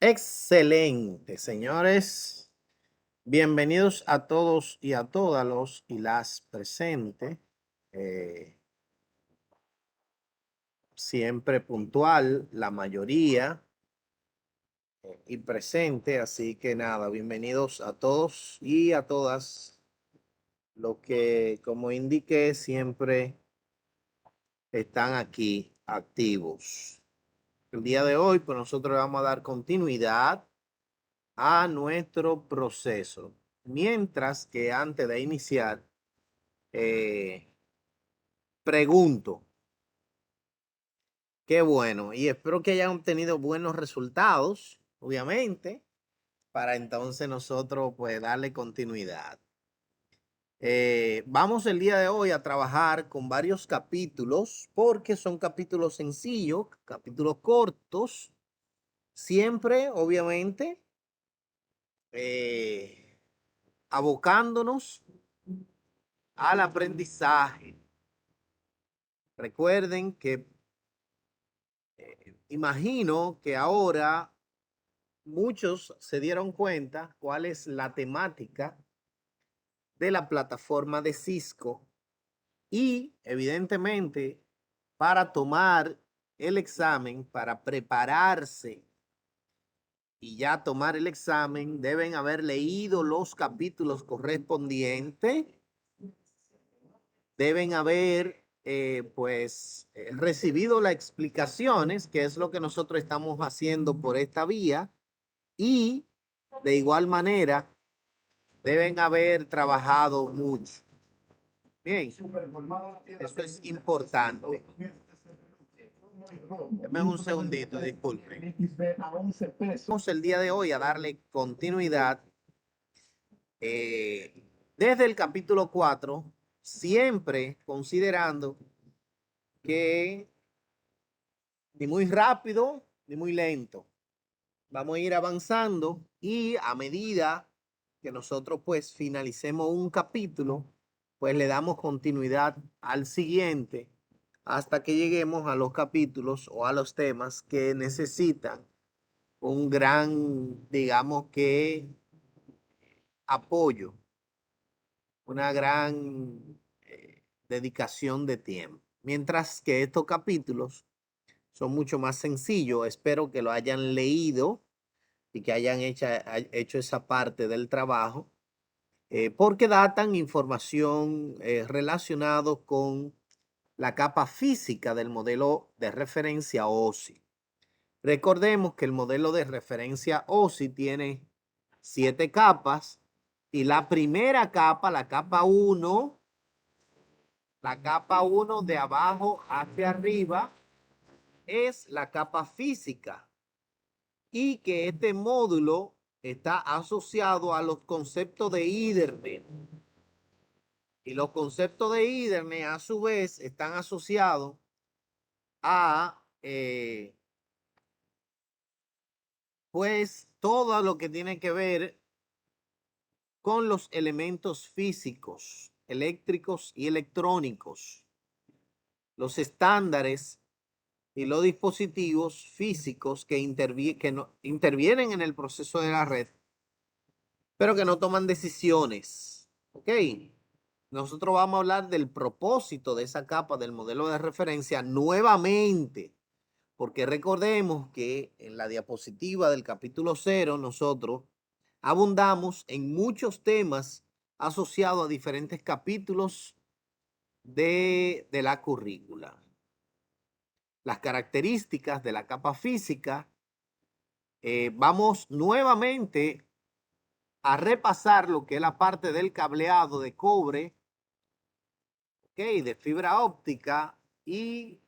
Excelente, señores. Bienvenidos a todos y a todas los y las presentes. Eh, Siempre puntual, la mayoría y presente. Así que nada, bienvenidos a todos y a todas. Los que, como indiqué, siempre están aquí activos. El día de hoy, pues nosotros le vamos a dar continuidad a nuestro proceso. Mientras que antes de iniciar, eh, pregunto, qué bueno, y espero que hayan obtenido buenos resultados, obviamente, para entonces nosotros pues darle continuidad. Vamos el día de hoy a trabajar con varios capítulos porque son capítulos sencillos, capítulos cortos, siempre, obviamente, eh, abocándonos al aprendizaje. Recuerden que imagino que ahora muchos se dieron cuenta cuál es la temática de la plataforma de Cisco y evidentemente para tomar el examen, para prepararse y ya tomar el examen, deben haber leído los capítulos correspondientes, deben haber recibido las explicaciones, que es lo que nosotros estamos haciendo por esta vía, y de igual manera deben haber trabajado mucho. Bien, eso es importante. Deme un segundito, disculpen. Vamos el día de hoy a darle continuidad eh, desde el capítulo 4, siempre considerando que ni muy rápido ni muy lento. Vamos a ir avanzando y a medida que nosotros pues finalicemos un capítulo, pues le damos continuidad al siguiente hasta que lleguemos a los capítulos o a los temas que necesitan un gran, digamos que, apoyo, una gran dedicación de tiempo. Mientras que estos capítulos son mucho más sencillos, espero que lo hayan leído y que hayan hecho esa parte del trabajo, porque datan información relacionada con la capa física del modelo de referencia OSI. Recordemos que el modelo de referencia OSI tiene 7 capas y la primera capa, la capa 1 de abajo hacia arriba, es la capa física y que este módulo está asociado a los conceptos de Ethernet. Y los conceptos de Ethernet a su vez están asociados a pues todo lo que tiene que ver con los elementos físicos, eléctricos y electrónicos, los estándares y los dispositivos físicos que intervienen en el proceso de la red, pero que no toman decisiones. ¿Ok? Nosotros vamos a hablar del propósito de esa capa del modelo de referencia nuevamente, porque recordemos que en la diapositiva del capítulo 0 nosotros abundamos en muchos temas asociados a diferentes capítulos de la currícula. Las características de la capa física. Vamos nuevamente a repasar lo que es la parte del cableado de cobre, okay, de fibra óptica y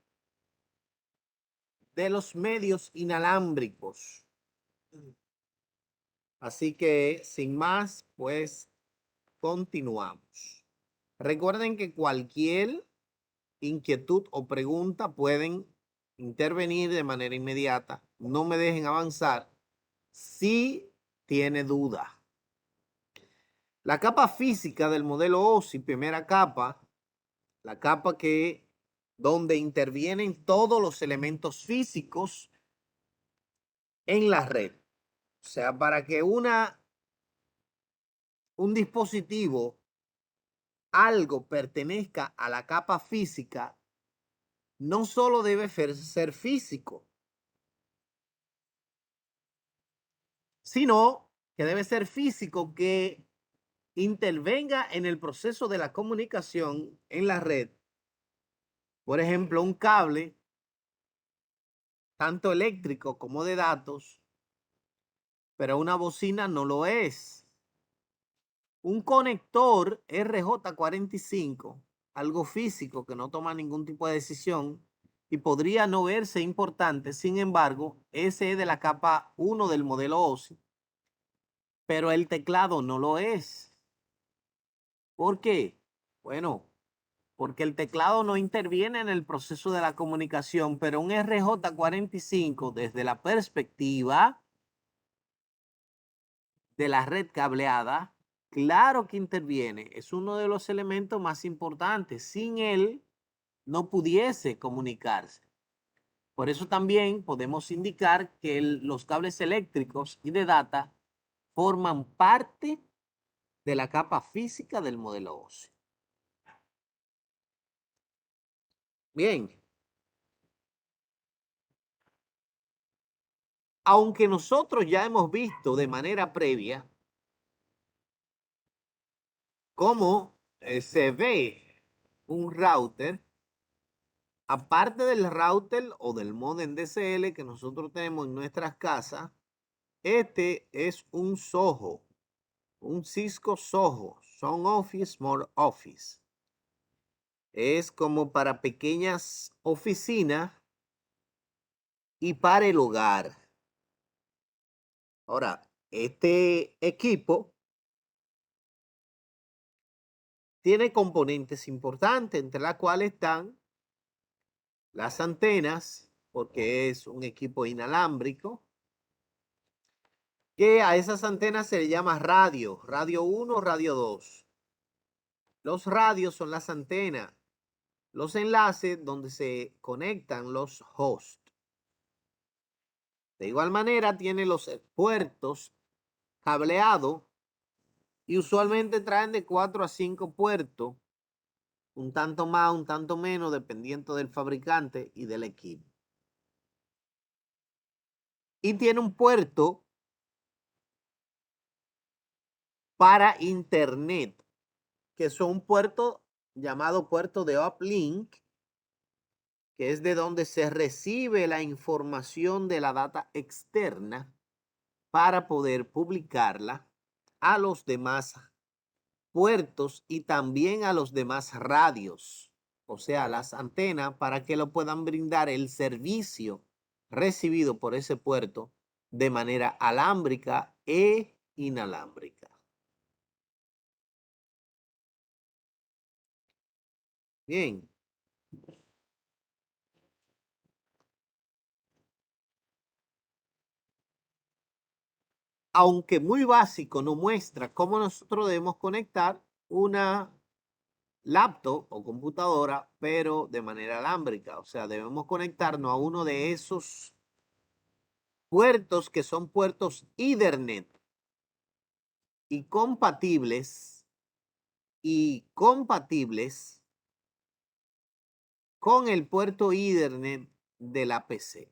de los medios inalámbricos. Así que sin más, pues continuamos. Recuerden que cualquier inquietud o pregunta pueden intervenir de manera inmediata. No me dejen avanzar si tiene duda. La capa física del modelo OSI, primera capa, la capa donde intervienen todos los elementos físicos en la red. O sea, para que un dispositivo, algo pertenezca a la capa física, no solo debe ser físico, sino que debe ser físico que intervenga en el proceso de la comunicación en la red. Por ejemplo, un cable, tanto eléctrico como de datos, pero una bocina no lo es. Un conector RJ45, algo físico que no toma ningún tipo de decisión y podría no verse importante, sin embargo, ese es de la capa 1 del modelo OSI, pero el teclado no lo es. ¿Por qué? Bueno, porque el teclado no interviene en el proceso de la comunicación, pero un RJ45 desde la perspectiva de la red cableada, claro que interviene, es uno de los elementos más importantes. Sin él no pudiese comunicarse. Por eso también podemos indicar que los cables eléctricos y de data forman parte de la capa física del modelo óseo. Bien. Aunque nosotros ya hemos visto de manera previa cómo se ve un router, aparte del router o del modem DSL que nosotros tenemos en nuestras casas, este es un SOHO, un Cisco SOHO, Sound Office, Small Office. Es como para pequeñas oficinas y para el hogar. Ahora, este equipo tiene componentes importantes, entre las cuales están las antenas, porque es un equipo inalámbrico, que a esas antenas se le llama radio, radio 1, radio 2. Los radios son las antenas, los enlaces donde se conectan los hosts. De igual manera tiene los puertos cableados y usualmente traen de 4 a 5 puertos, un tanto más, un tanto menos, dependiendo del fabricante y del equipo. Y tiene un puerto para internet, que son un puerto llamado puerto de uplink, que es de donde se recibe la información de la data externa para poder publicarla a los demás puertos y también a los demás radios, o sea, las antenas, para que lo puedan brindar el servicio recibido por ese puerto de manera alámbrica e inalámbrica. Bien. Aunque muy básico, nos muestra cómo nosotros debemos conectar una laptop o computadora, pero de manera alámbrica. O sea, debemos conectarnos a uno de esos puertos que son puertos Ethernet y compatibles con el puerto Ethernet de la PC.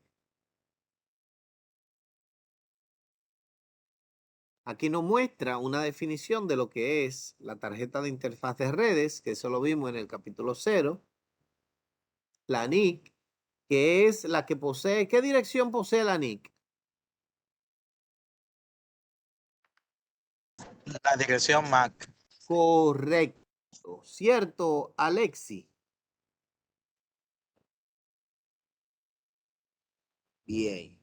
Aquí nos muestra una definición de lo que es la tarjeta de interfaz de redes, que eso lo vimos en el capítulo 0. La NIC, que es la que posee, ¿qué dirección posee la NIC? La dirección MAC. Correcto, ¿cierto, Alexi? Bien.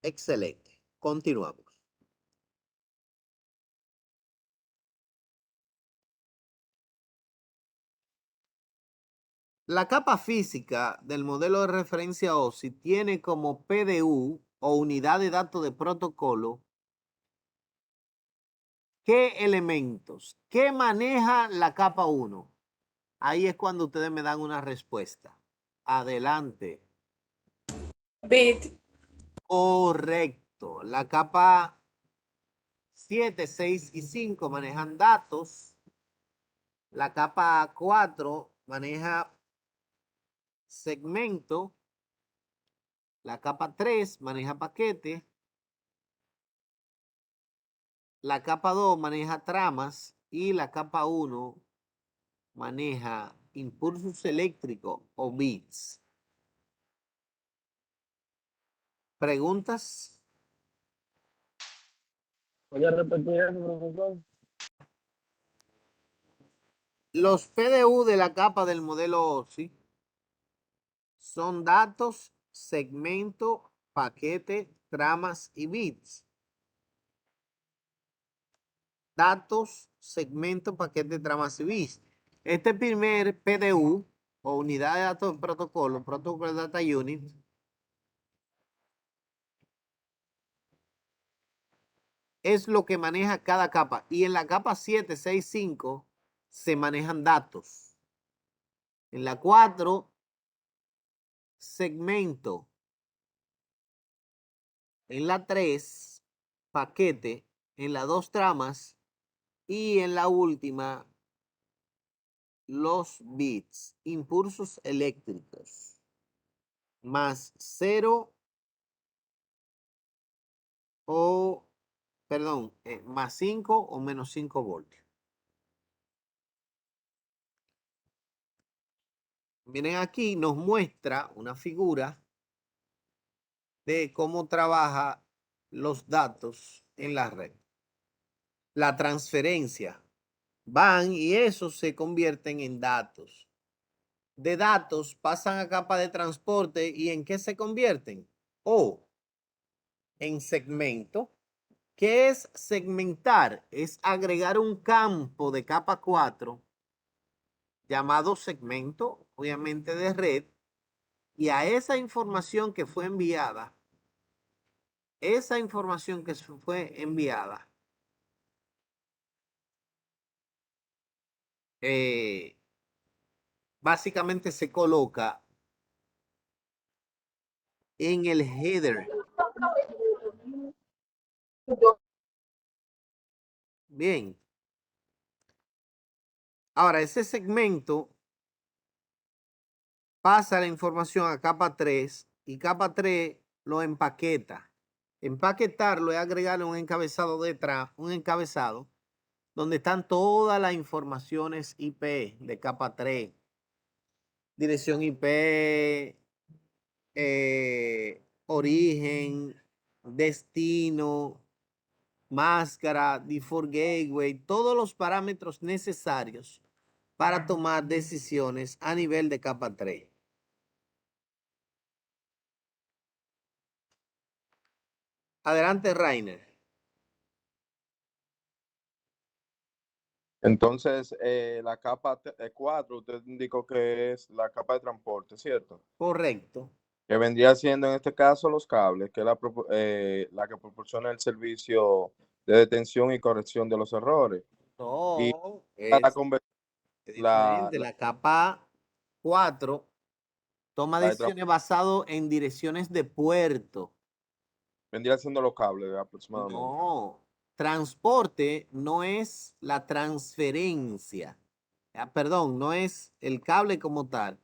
Excelente. Continuamos. La capa física del modelo de referencia OSI tiene como PDU o unidad de datos de protocolo ¿qué elementos? ¿Qué maneja la capa 1? Ahí es cuando ustedes me dan una respuesta. Adelante. Bit. Correcto. La capa 7, 6 y 5 manejan datos. La capa 4 maneja segmento. La capa 3 maneja paquete. La capa 2 maneja tramas y la capa 1 maneja impulsos eléctricos o bits. ¿Preguntas? ¿Podría repetir eso, profesor? Los PDU de la capa del modelo OSI son datos, segmento, paquete, tramas y bits. Datos, segmento, paquete, tramas y bits. Este primer PDU o unidad de datos de protocolo, Protocol Data Unit, es lo que maneja cada capa. Y en la capa 7, 6, 5 se manejan datos. En la 4, segmento. En la 3, paquete. En la 2, tramas. Y en la última, los bits, impulsos eléctricos. Más 0 o, perdón, más 5 o menos 5 voltios. Miren aquí, nos muestra una figura de cómo trabaja los datos en la red. La transferencia. Van y esos se convierten en datos. De datos pasan a capa de transporte y ¿en qué se convierten? O en segmento. ¿Qué es segmentar? Es agregar un campo de capa 4 llamado segmento, obviamente de red, y a esa información que fue enviada, básicamente se coloca en el header. Bien. Ahora, ese segmento pasa la información a capa 3 y capa 3 lo empaqueta. Empaquetarlo es agregarle un encabezado detrás, un encabezado donde están todas las informaciones IP de capa 3. Dirección IP, origen, destino, máscara, default gateway, todos los parámetros necesarios para tomar decisiones a nivel de capa 3. Adelante, Rainer. Entonces, la capa 4, usted indicó que es la capa de transporte, ¿cierto? Correcto. Que vendría siendo en este caso los cables, que es la que proporciona el servicio de detención y corrección de los errores. Y No, la, es la, diferente. La capa 4 toma la de decisiones basado en direcciones de puerto. vendría siendo los cables aproximadamente. No, transporte no es la transferencia. Perdón, no es el cable como tal.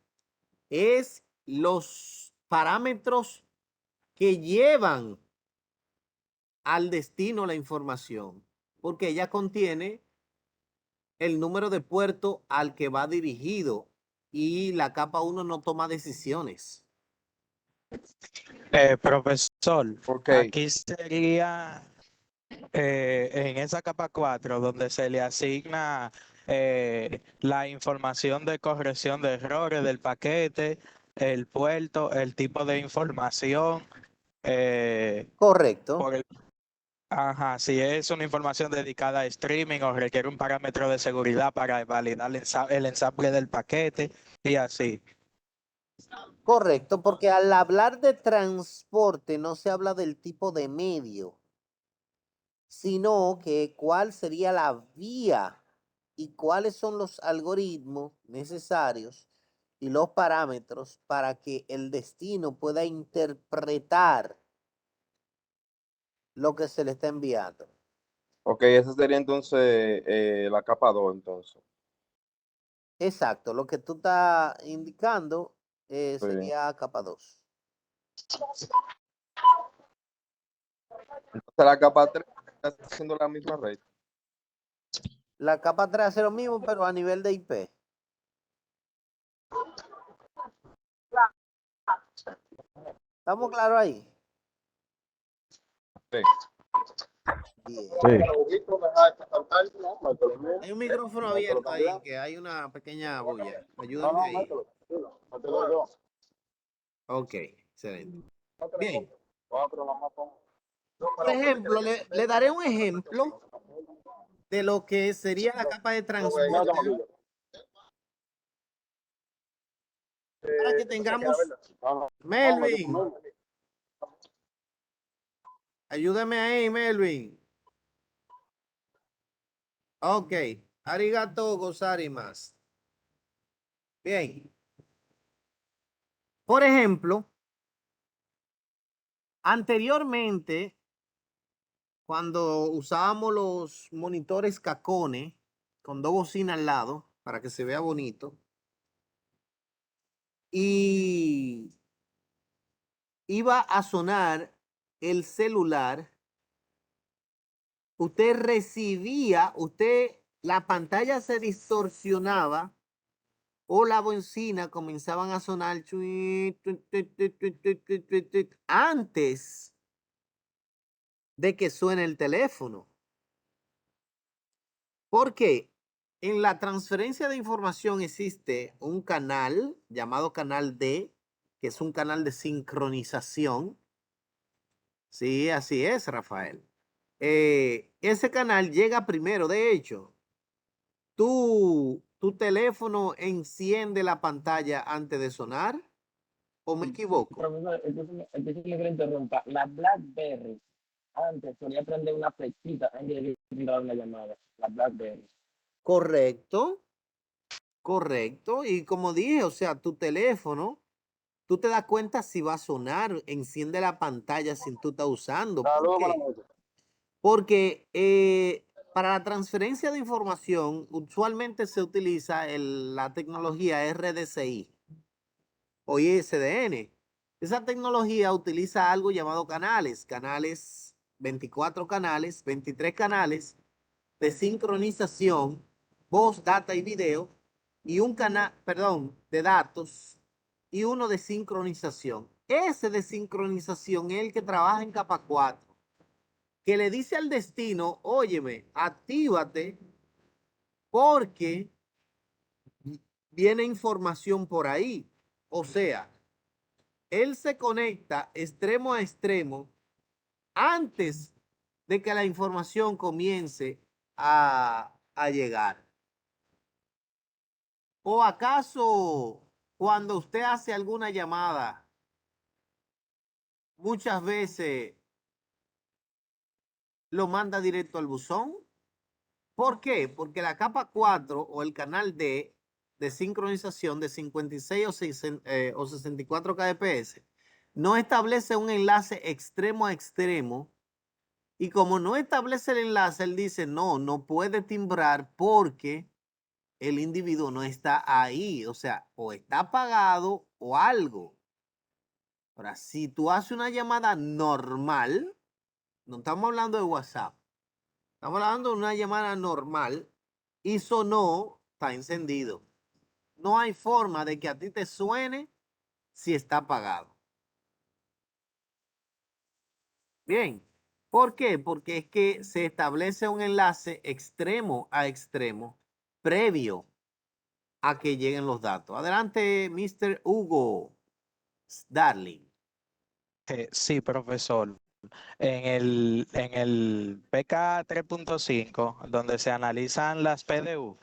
Es los parámetros que llevan al destino la información, porque ella contiene el número de puerto al que va dirigido y la capa 1 no toma decisiones. Profesor, Ok, aquí sería en esa capa 4 donde se le asigna la información de corrección de errores del paquete, el puerto, el tipo de información, Correcto, por el- ajá, si es una información dedicada a streaming o requiere un parámetro de seguridad para validar el ensamble del paquete y así. correcto, porque al hablar de transporte no se habla del tipo de medio, sino que cuál sería la vía y cuáles son los algoritmos necesarios y los parámetros para que el destino pueda interpretar lo que se le está enviando. Ok, esa sería entonces la capa 2, entonces. Exacto, lo que tú estás indicando Sí. sería capa 2. Entonces la capa 3 está haciendo la misma red. La capa 3 hace lo mismo, pero a nivel de IP. ¿Estamos claros ahí? Sí. Bien. Hay un micrófono abierto ahí, que hay una pequeña bulla. Ayúdame ahí. Ok, excelente. Bien. Por ejemplo, le daré un ejemplo de lo que sería la capa de transporte para que tengamos. Melvin, ayúdame ahí, Melvin. Ok, arigato gozaimasu. Bien. Por ejemplo, anteriormente, cuando usábamos los monitores Kakone con dos bocinas al lado para que se vea bonito, y iba a sonar el celular, la pantalla se distorsionaba o la bocina comenzaban a sonar antes de que suene el teléfono. Porque en la transferencia de información existe un canal llamado canal D, que es un canal de sincronización. Sí, así es, Rafael. Ese canal llega primero. De hecho, tu teléfono enciende la pantalla antes de sonar, ¿o me equivoco? Profesor, entonces me quiero interrumpa. La BlackBerry antes solía prender una flechita antes de tirar una llamada. La BlackBerry. Correcto, correcto. Y como dije, o sea, tu teléfono, tú te das cuenta si va a sonar, enciende la pantalla si tú estás usando. ¿Por qué? Porque para la transferencia de información usualmente se utiliza la tecnología RDCI o ISDN. Esa tecnología utiliza algo llamado canales, 24 canales, 23 canales de sincronización, voz, data y video, y un canal, perdón, de datos y uno de sincronización. Ese de sincronización es el que trabaja en capa 4, que le dice al destino, óyeme, actívate porque viene información por ahí. O sea, él se conecta extremo a extremo antes de que la información comience a llegar. ¿O acaso cuando usted hace alguna llamada, muchas veces lo manda directo al buzón? ¿Por qué? Porque la capa 4 o el canal D de sincronización de 56 o 64 kbps no establece un enlace extremo a extremo, y como no establece el enlace, él dice, no puede timbrar porque el individuo no está ahí, o sea, o está apagado o algo. Ahora, si tú haces una llamada normal, no estamos hablando de WhatsApp, estamos hablando de una llamada normal y sonó, está encendido. No hay forma de que a ti te suene si está apagado. Bien, ¿por qué? Porque es que se establece un enlace extremo a extremo previo a que lleguen los datos. Adelante, Mr. Hugo Darling. Sí, profesor. En el PK 3.5, donde se analizan las PDU,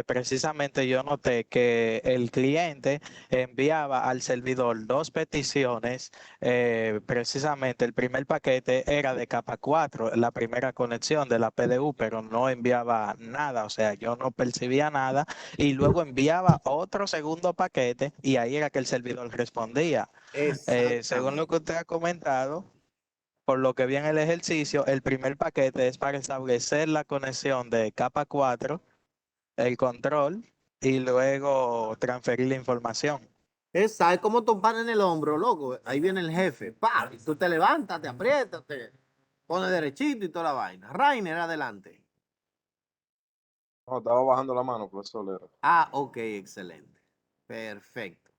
precisamente yo noté que el cliente enviaba al servidor dos peticiones. Precisamente el primer paquete era de capa 4, la primera conexión de la PDU, pero no enviaba nada, o sea, yo no percibía nada, y luego enviaba otro segundo paquete y ahí era que el servidor respondía. Según lo Exactamente. que usted ha comentado, Por lo que vi en el ejercicio, el primer paquete es para establecer la conexión de capa 4, el control, y luego transferir la información. ¿Sabes cómo tompar en el hombro, loco? Ahí viene el jefe. ¡Pah! Y tú te levantas, te aprietas, te pones derechito y toda la vaina. Rainer, adelante. No, estaba bajando la mano, profesor Lera. Ah, ok, excelente. Perfecto.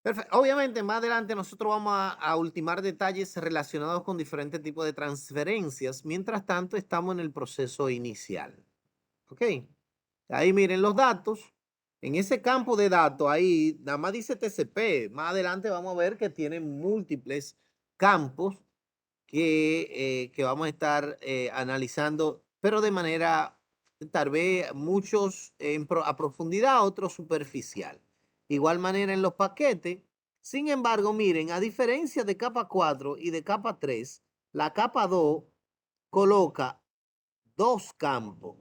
Perfecto. Obviamente, más adelante nosotros vamos a ultimar detalles relacionados con diferentes tipos de transferencias. Mientras tanto, estamos en el proceso inicial. ¿Ok? Ahí miren los datos. En ese campo de datos, ahí nada más dice TCP. Más adelante vamos a ver que tiene múltiples campos que vamos a estar analizando, pero de manera, tal vez muchos a profundidad, otros superficial. Igual manera en los paquetes. Sin embargo, miren, a diferencia de capa 4 y de capa 3, la capa 2 coloca dos campos.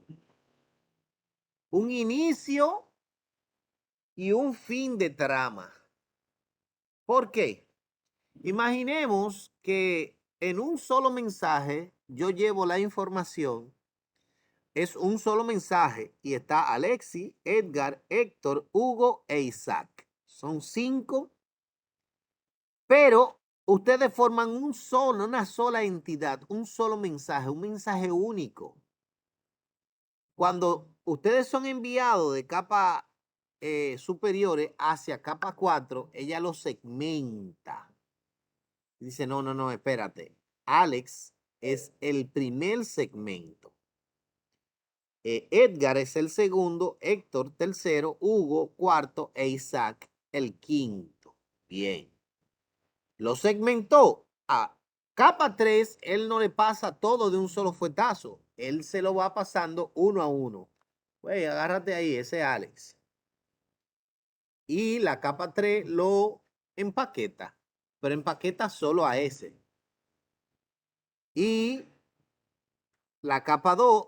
Un inicio y un fin de trama. ¿Por qué? Imaginemos que en un solo mensaje yo llevo la información, es un solo mensaje y está Alexi, Edgar, Héctor, Hugo e Isaac. Son 5, pero ustedes forman una sola entidad, un solo mensaje, un mensaje único. Cuando ustedes son enviados de capa superiores hacia capa 4, ella los segmenta. Dice, no, espérate. Alex es el primer segmento. Edgar es el segundo, Héctor tercero, Hugo cuarto e Isaac el quinto. Bien. Lo segmentó. A capa 3, él no le pasa todo de un solo fuetazo. Él se lo va pasando uno a uno. Güey, agárrate ahí, ese Alex. Y la capa 3 lo empaqueta, pero empaqueta solo a ese. Y la capa 2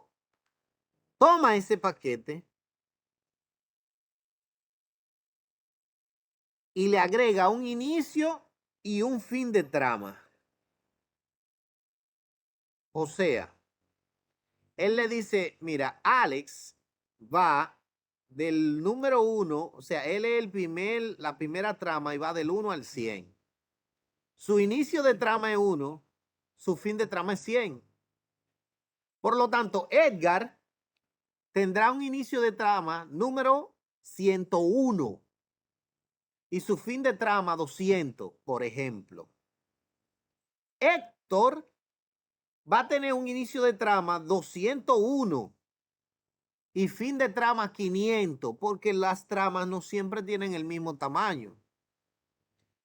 toma ese paquete y le agrega un inicio y un fin de trama. O sea, él le dice, mira, Alex va del número 1, o sea, él es la primera trama y va del 1 al 100. Su inicio de trama es 1, su fin de trama es 100. Por lo tanto, Edgar tendrá un inicio de trama número 101 y su fin de trama 200, por ejemplo. Héctor va a tener un inicio de trama 201 y fin de trama 500, porque las tramas no siempre tienen el mismo tamaño.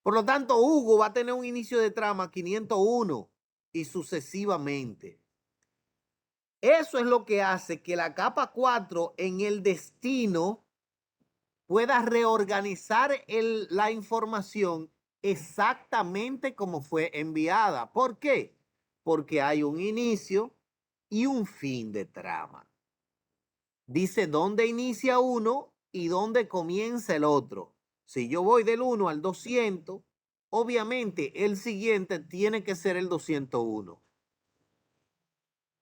Por lo tanto, Hugo va a tener un inicio de trama 501 y sucesivamente. Eso es lo que hace que la capa 4 en el destino pueda reorganizar la información exactamente como fue enviada. ¿Por qué? Porque hay un inicio y un fin de trama. Dice dónde inicia uno y dónde comienza el otro. Si yo voy del 1 al 200, obviamente el siguiente tiene que ser el 201.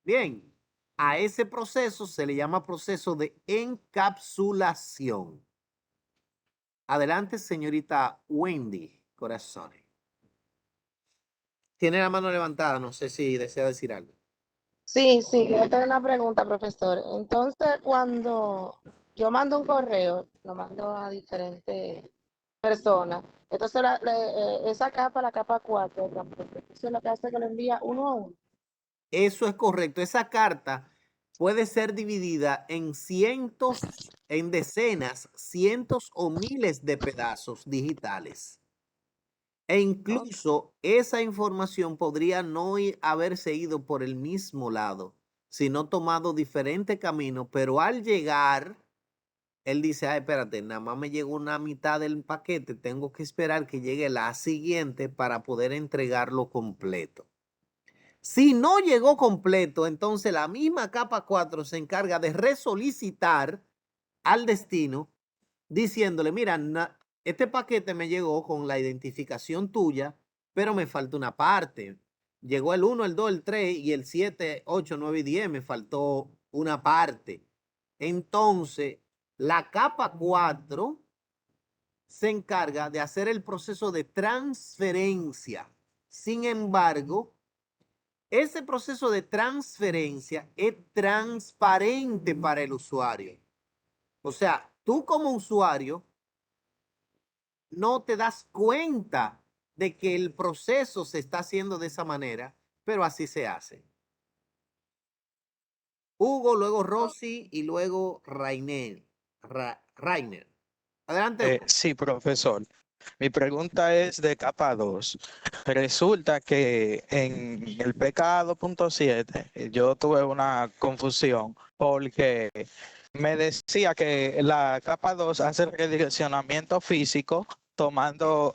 Bien, a ese proceso se le llama proceso de encapsulación. Adelante, señorita Wendy Corazones. Tiene la mano levantada, no sé si desea decir algo. Sí, yo tengo una pregunta, profesor. Entonces, cuando yo mando un correo, lo mando a diferentes personas, entonces esa capa, la capa 4, eso es lo que hace que lo envía uno a uno. Eso es correcto. Esa carta puede ser dividida en cientos, en decenas, cientos o miles de pedazos digitales. E incluso esa información podría no haberse ido por el mismo lado, sino tomado diferente camino, pero al llegar, él dice, ay, espérate, nada más me llegó una mitad del paquete, tengo que esperar que llegue la siguiente para poder entregarlo completo. Si no llegó completo, entonces la misma capa 4 se encarga de resolicitar al destino diciéndole, mira, este paquete me llegó con la identificación tuya, pero me falta una parte. Llegó el 1, el 2, el 3 y el 7, 8, 9 y 10 me faltó una parte. Entonces, la capa 4 se encarga de hacer el proceso de transferencia. Sin embargo, ese proceso de transferencia es transparente para el usuario. O sea, tú como usuario no te das cuenta de que el proceso se está haciendo de esa manera, pero así se hace. Hugo, luego Rosy y luego Rainer. Rainer. Adelante. Sí, profesor. Mi pregunta es de capa 2. Resulta que en el PK 2.7 yo tuve una confusión porque me decía que la capa 2 hace el redireccionamiento físico tomando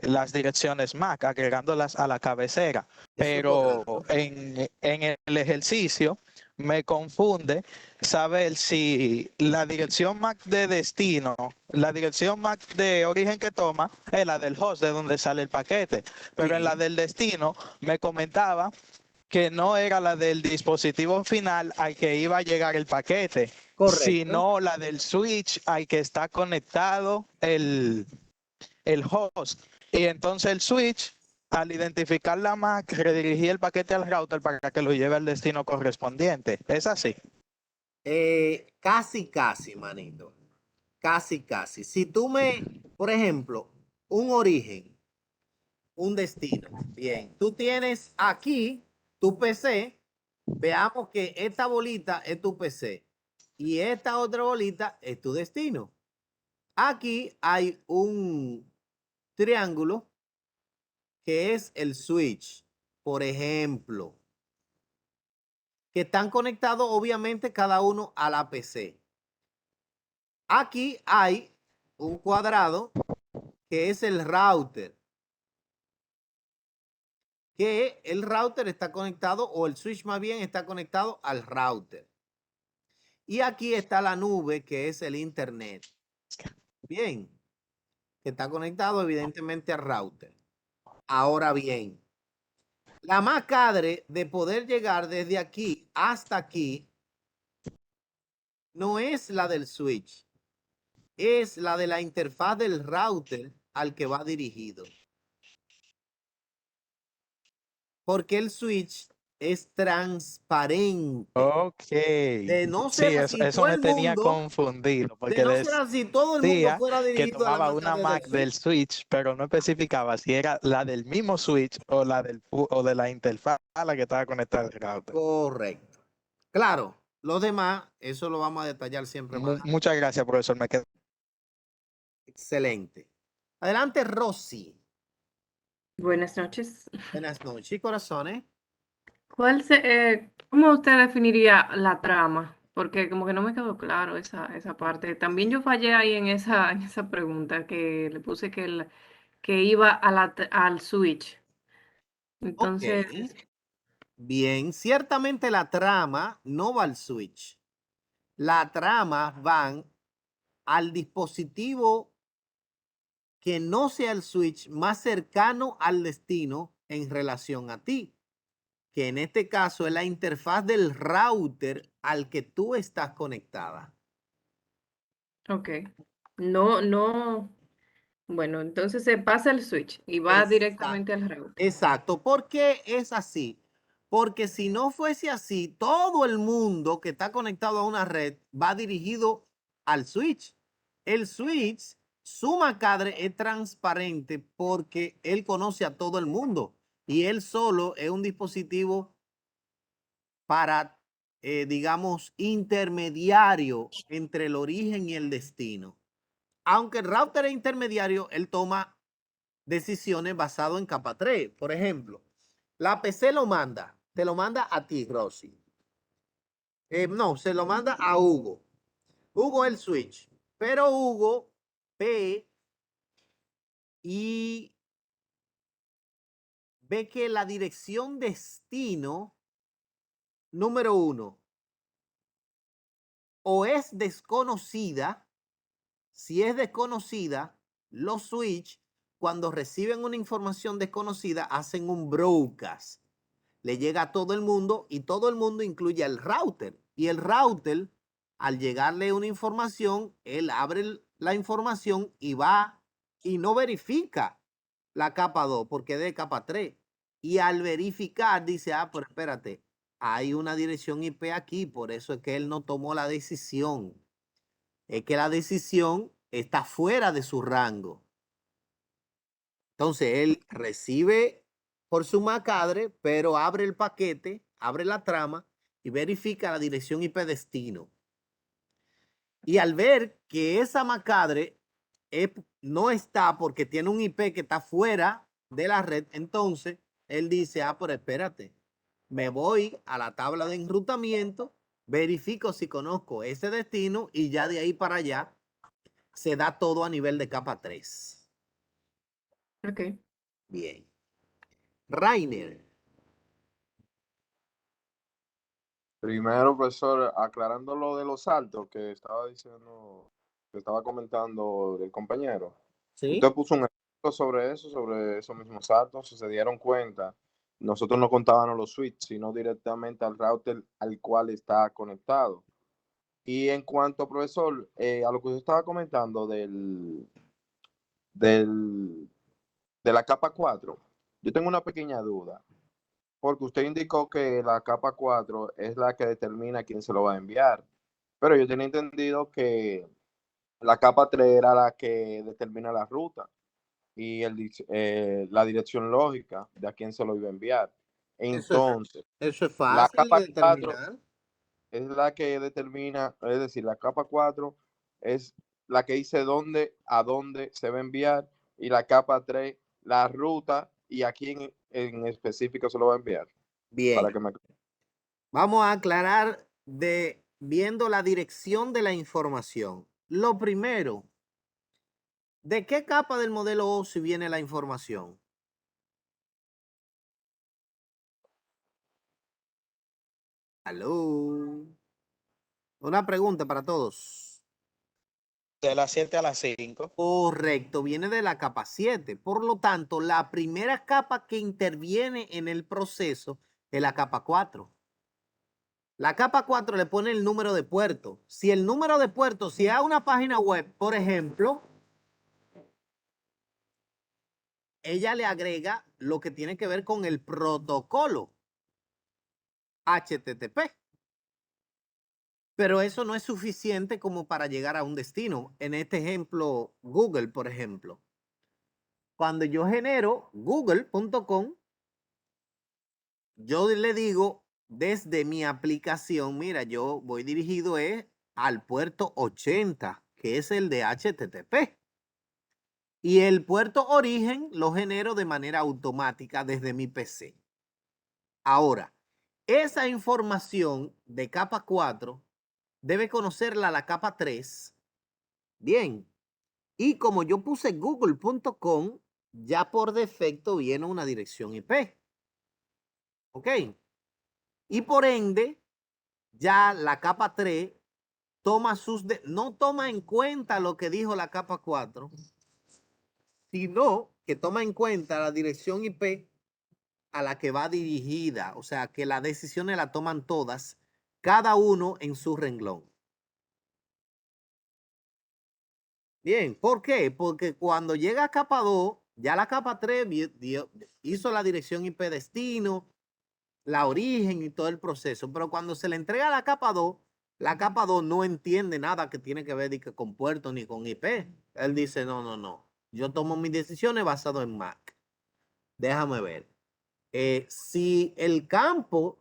las direcciones MAC, agregándolas a la cabecera, Eso es pero correcto. en el ejercicio me confunde saber si la dirección MAC de destino, la dirección MAC de origen que toma es la del host, de donde sale el paquete, pero en la Sí, del destino me comentaba que no era la del dispositivo final al que iba a llegar el paquete, correcto. sino la del switch al que está conectado el host. Y entonces el switch, al identificar la MAC, redirigía el paquete al router para que lo lleve al destino correspondiente. ¿Es así? Casi, manito. Casi. Si tú por ejemplo, un origen, un destino. Bien, tú tienes aquí tu PC. Veamos que esta bolita es tu PC y esta otra bolita es tu destino. Aquí hay un triángulo que es el switch, por ejemplo, que están conectados obviamente cada uno a la PC. Aquí hay un cuadrado que es el router, que el router está conectado, o el switch más bien está conectado al router. Y aquí está la nube, que es el internet. Bien, que está conectado evidentemente al router. Ahora bien, la macadre de poder llegar desde aquí hasta aquí no es la del switch, es la de la interfaz del router al que va dirigido. Porque el switch es transparente. Ok. De no ser Sí, así, eso todo me el tenía mundo, confundido, de porque no ser así, todo el mundo decía fuera que dirigido a la tomaba una macadre del Mac del switch. switch, pero no especificaba si era la del mismo switch o la o de la interfaz a la que estaba conectada al router. Correcto. Claro, los demás, eso lo vamos a detallar siempre más. Muchas gracias, profesor. Me quedo. Excelente. Adelante, Rosy. Buenas noches. Buenas noches, corazones. ¿Cómo usted definiría la trama? Porque como que no me quedó claro esa parte. También yo fallé ahí en esa pregunta que le puse que iba al switch. Ok. Entonces, Bien, ciertamente la trama no va al switch. La trama van al dispositivo que no sea el switch más cercano al destino en relación a ti, que en este caso es la interfaz del router al que tú estás conectada. ok. No. Bueno, entonces se pasa el switch y va Exacto. directamente al router. Exacto. ¿Por qué es así? Porque si no fuese así, todo el mundo que está conectado a una red va dirigido al switch. El switch, su macadre es transparente porque él conoce a todo el mundo y él solo es un dispositivo para, digamos, intermediario entre el origen y el destino. Aunque el router es intermediario, él toma decisiones basado en capa 3. Por ejemplo, la PC te lo manda a ti, Rosy. No, se lo manda a Hugo. Hugo es el switch, pero Hugo ve y ve que la dirección destino número 1 o es desconocida. Si es desconocida, los switch cuando reciben una información desconocida, hacen un broadcast. Le llega a todo el mundo y todo el mundo incluye al router. Y el router, al llegarle una información, él abre la información y va y no verifica la capa 2 porque es de capa 3. Y al verificar dice, ah, pero espérate, hay una dirección IP aquí, por eso es que él no tomó la decisión. Es que la decisión está fuera de su rango. Entonces él recibe por su MAC-adre, pero abre el paquete, abre la trama y verifica la dirección IP destino. Y al ver que esa MAC-adre no está porque tiene un IP que está fuera de la red, entonces él dice, ah, pero espérate, me voy a la tabla de enrutamiento, verifico si conozco ese destino y ya de ahí para allá se da todo a nivel de capa 3. Ok. Bien. Rainer. Primero, profesor, aclarando lo de los saltos que estaba diciendo, que estaba comentando el compañero. ¿Sí? Usted puso un ejemplo sobre esos mismos saltos, si se dieron cuenta, nosotros no contábamos los switches, sino directamente al router al cual está conectado. Y en cuanto, profesor, a lo que usted estaba comentando de la capa 4, yo tengo una pequeña duda, porque usted indicó que la capa 4 es la que determina quién se lo va a enviar, pero yo tenía entendido que la capa 3 era la que determina la ruta y la dirección lógica de a quién se lo iba a enviar. Entonces, Eso es la fácil capa de 4 determinar. es la que determina, es decir, la capa 4 es la que dice a dónde se va a enviar, y la capa 3 la ruta y a quién en específico se lo va a enviar. Bien. Para que me... Vamos a aclarar viendo la dirección de la información. Lo primero, ¿de qué capa del modelo OSI viene la información? Aló. Una pregunta para todos. De las 7 a las 5. Correcto, viene de la capa 7. Por lo tanto, la primera capa que interviene en el proceso es la capa 4. La capa 4 le pone el número de puerto. Si el número de puerto, si hay una página web, por ejemplo, ella le agrega lo que tiene que ver con el protocolo HTTP. Pero eso no es suficiente como para llegar a un destino. En este ejemplo, Google, por ejemplo. Cuando yo genero google.com, yo le digo desde mi aplicación, mira, yo voy dirigido al puerto 80, que es el de HTTP. Y el puerto origen lo genero de manera automática desde mi PC. Ahora, esa información de capa 4 debe conocerla la capa 3. Bien. Y como yo puse google.com, ya por defecto viene una dirección IP. ¿Ok? Y por ende, ya la capa 3 toma no toma en cuenta lo que dijo la capa 4, sino que toma en cuenta la dirección IP a la que va dirigida. O sea, que las decisiones las toman todas, cada uno en su renglón. Bien, ¿por qué? Porque cuando llega a capa 2, ya la capa 3 hizo la dirección IP destino, la origen y todo el proceso. Pero cuando se le entrega a la capa 2 no entiende nada que tiene que ver con puerto ni con IP. Él dice, no, no, no. Yo tomo mis decisiones basado en MAC. Déjame ver. Si el campo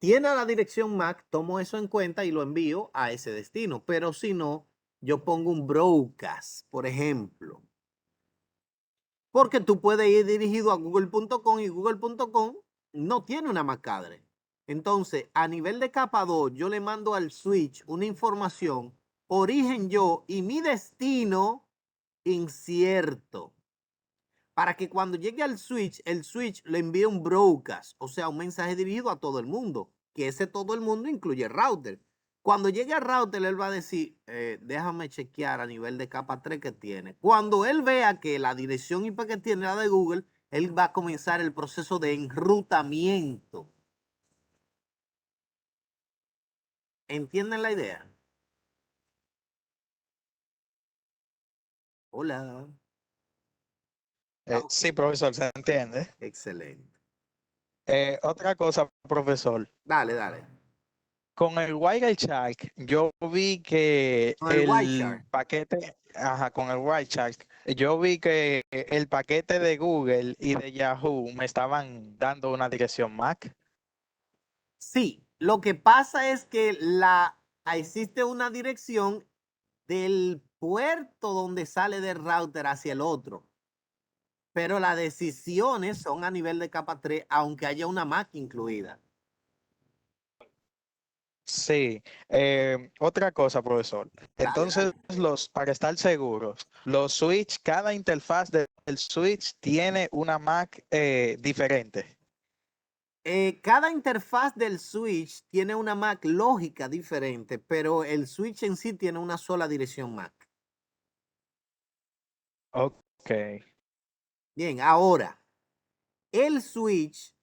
tiene la dirección MAC, tomo eso en cuenta y lo envío a ese destino. Pero si no, yo pongo un broadcast, por ejemplo. Porque tú puedes ir dirigido a google.com y google.com no tiene una MAC-adre. Entonces, a nivel de capa 2, yo le mando al switch una información, origen yo y mi destino incierto. Para que cuando llegue al switch, el switch le envíe un broadcast, o sea, un mensaje dirigido a todo el mundo, que ese todo el mundo incluye el router. Cuando llegue al router, él va a decir, déjame chequear a nivel de capa 3 que tiene. Cuando él vea que la dirección IP que tiene la de Google, él va a comenzar el proceso de enrutamiento. ¿Entienden la idea? Hola. Sí, profesor, se entiende. Excelente. Otra cosa, profesor. Dale, dale. Con el Wireshark, yo vi que Con el el Wireshark. paquete, con el Wireshark, yo vi que el paquete de Google y de Yahoo me estaban dando una dirección MAC. Sí, lo que pasa es que existe una dirección del puerto donde sale del router hacia el otro. Pero las decisiones son a nivel de capa 3, aunque haya una MAC incluida. Sí. Otra cosa, profesor. Entonces, para estar seguros, los switch, cada interfaz del switch tiene una MAC diferente. Cada interfaz del switch tiene una MAC lógica diferente, pero el switch en sí tiene una sola dirección MAC. Ok. Bien, ahora, el switch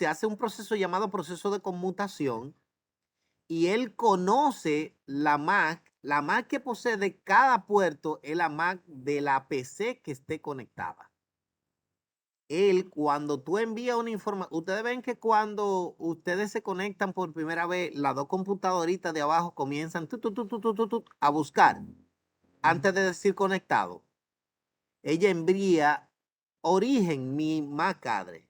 hace un proceso llamado proceso de conmutación y él conoce la MAC. La MAC que posee de cada puerto es la MAC de la PC que esté conectada. Él, cuando tú envías una información, ustedes ven que cuando ustedes se conectan por primera vez, las dos computadoritas de abajo comienzan a buscar antes de decir conectado. Ella envía origen, mi MAC address.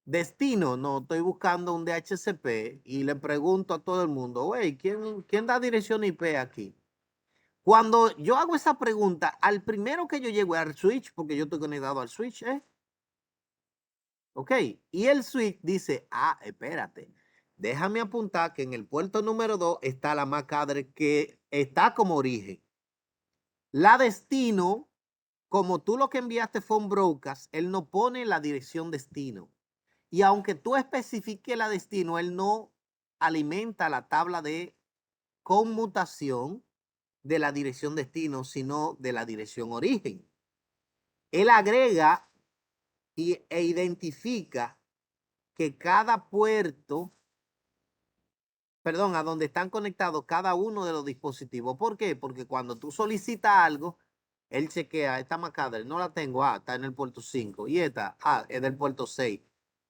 Destino, no, estoy buscando un DHCP y le pregunto a todo el mundo, güey, ¿quién da dirección IP aquí? Cuando yo hago esa pregunta, al primero que yo llego al switch, porque yo estoy conectado al switch, ok, y el switch dice, espérate, déjame apuntar que en el puerto número 2 está la MAC address que está como origen. La destino, como tú lo que enviaste fue un broadcast, él no pone la dirección destino. Y aunque tú especifiques la destino, él no alimenta la tabla de conmutación de la dirección destino, sino de la dirección origen. Él agrega e identifica que cada puerto, perdón, a donde están conectados cada uno de los dispositivos. ¿Por qué? Porque cuando tú solicitas algo, él chequea, esta MAC address, no la tengo, está en el puerto 5 y esta, es del puerto 6.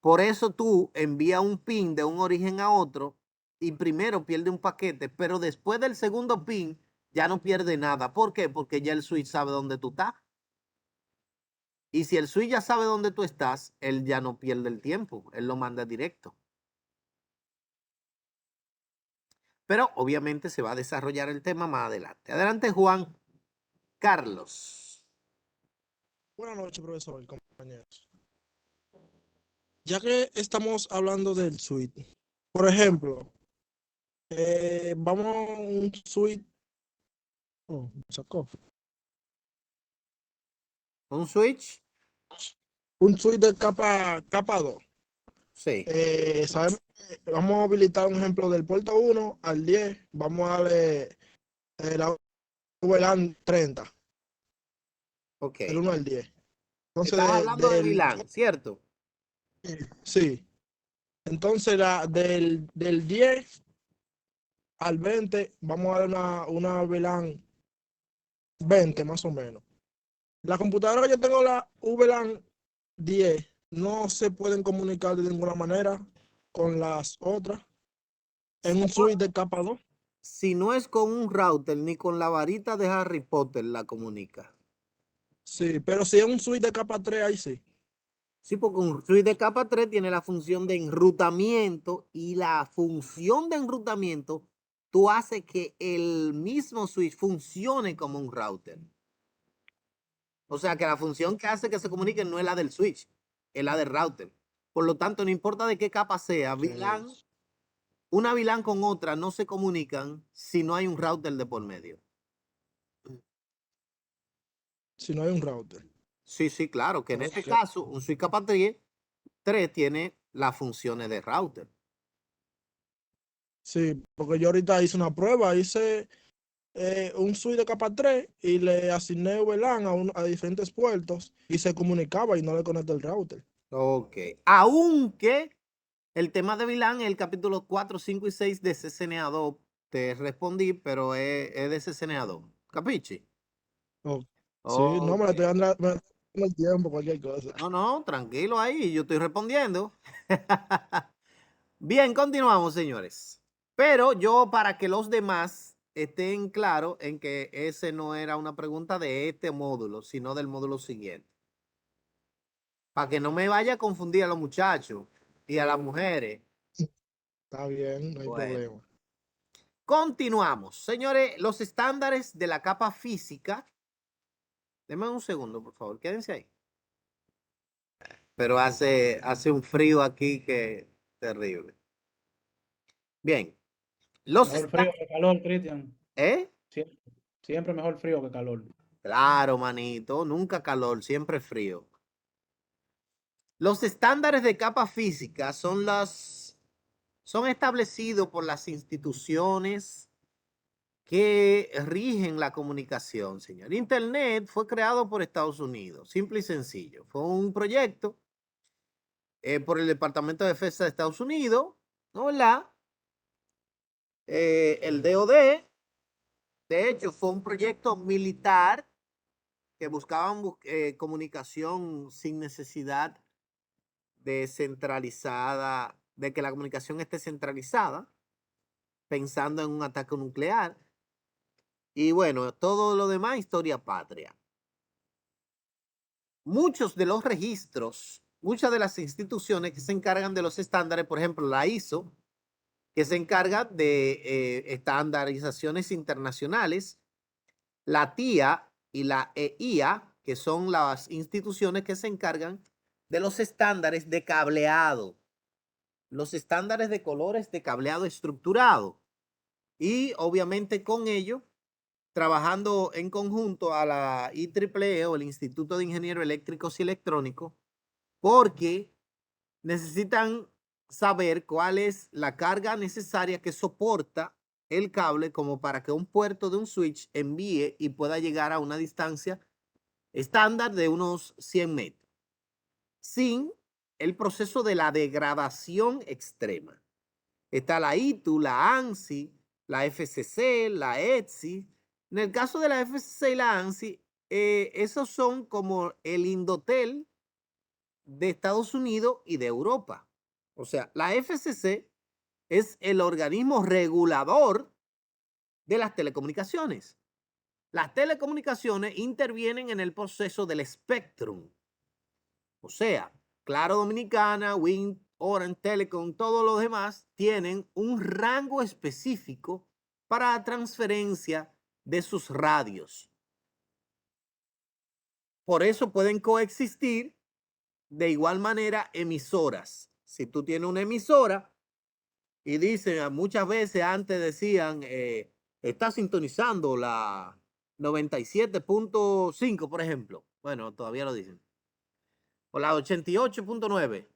Por eso tú envías un pin de un origen a otro y primero pierde un paquete, pero después del segundo pin ya no pierde nada. ¿Por qué? Porque ya el switch sabe dónde tú estás. Y si el switch ya sabe dónde tú estás, él ya no pierde el tiempo, él lo manda directo. Pero obviamente se va a desarrollar el tema más adelante. Adelante, Juan Carlos. Buenas noches, profesor, compañeros. Ya que estamos hablando del suite, por ejemplo, vamos a un suite. Oh, me sacó. ¿Un switch? Un suite de capa 2. Sí. Sabemos que vamos a habilitar un ejemplo del puerto 1 al 10. Vamos a darle la VLAN 30, Ok. del 1 al 10. Entonces, Estás hablando de VLAN, ¿cierto? sí. Entonces, del 10 al 20, vamos a dar una VLAN 20 más o menos. La computadora que yo tengo, la VLAN 10, no se pueden comunicar de ninguna manera con las otras en un suite de capa 2. Si no es con un router ni con la varita de Harry Potter la comunica. Sí, pero si es un suite de capa 3, ahí sí. Sí, porque un switch de capa 3 tiene la función de enrutamiento y la función de enrutamiento tú haces que el mismo switch funcione como un router. O sea que la función que hace que se comuniquen no es la del switch, es la del router. Por lo tanto, no importa de qué capa sea, VLAN, una VLAN con otra no se comunican si no hay un router de por medio. Si no hay un router. Sí, claro, que en este caso un switch capa 3 tiene las funciones de router. Sí, porque yo ahorita hice una prueba, hice un switch de capa 3 y le asigné VLAN a diferentes puertos y se comunicaba y no le conecté el router. Ok. Aunque el tema de VLAN, el capítulo 4, 5 y 6 de CCNA2, te respondí, pero es de CCNA2. ¿Capichi? Oh, sí, no, Ok. me estoy dando el tiempo, cualquier cosa. No, no, tranquilo ahí, yo estoy respondiendo. Bien, continuamos, señores. Pero yo, para que los demás estén claros en que ese no era una pregunta de este módulo, sino del módulo siguiente. Para que no me vaya a confundir a los muchachos y a las mujeres. Está bien, no hay Bueno, problema. continuamos. Señores, los estándares de la capa física. Denme un segundo, por favor, quédense ahí. Pero hace un frío aquí que terrible. Bien. Los Mejor frío que calor, Cristian. ¿Eh? Siempre, siempre mejor frío que calor. Claro, manito, nunca calor, siempre frío. Los estándares de capa física son establecidos por las instituciones que rigen la comunicación, señor. Internet fue creado por Estados Unidos, simple y sencillo. Fue un proyecto por el Departamento de Defensa de Estados Unidos, ¿no? ¿Verdad? El DoD, de hecho, fue un proyecto militar que buscaban comunicación sin necesidad de que la comunicación esté centralizada, pensando en un ataque nuclear. Y bueno, todo lo demás, historia patria. Muchos de los registros, muchas de las instituciones que se encargan de los estándares, por ejemplo, la ISO, que se encarga de estandarizaciones internacionales, la TIA y la EIA, que son las instituciones que se encargan de los estándares de cableado, los estándares de colores de cableado estructurado. Y obviamente con ello, trabajando en conjunto a la IEEE o el Instituto de Ingenieros Eléctricos y Electrónicos, porque necesitan saber cuál es la carga necesaria que soporta el cable como para que un puerto de un switch envíe y pueda llegar a una distancia estándar de unos 100 metros, sin el proceso de la degradación extrema. Está la ITU, la ANSI, la FCC, la ETSI. En el caso de la FCC y la ANSI, esos son como el Indotel de Estados Unidos y de Europa. O sea, la FCC es el organismo regulador de las telecomunicaciones. Las telecomunicaciones intervienen en el proceso del Spectrum. O sea, Claro Dominicana, Wind, Orange, Telecom, todos los demás tienen un rango específico para la transferencia de sus radios. Por eso pueden coexistir de igual manera emisoras. Si tú tienes una emisora y dicen, muchas veces antes decían, está sintonizando la 97.5, por ejemplo. Bueno, todavía lo dicen. O la 88.9.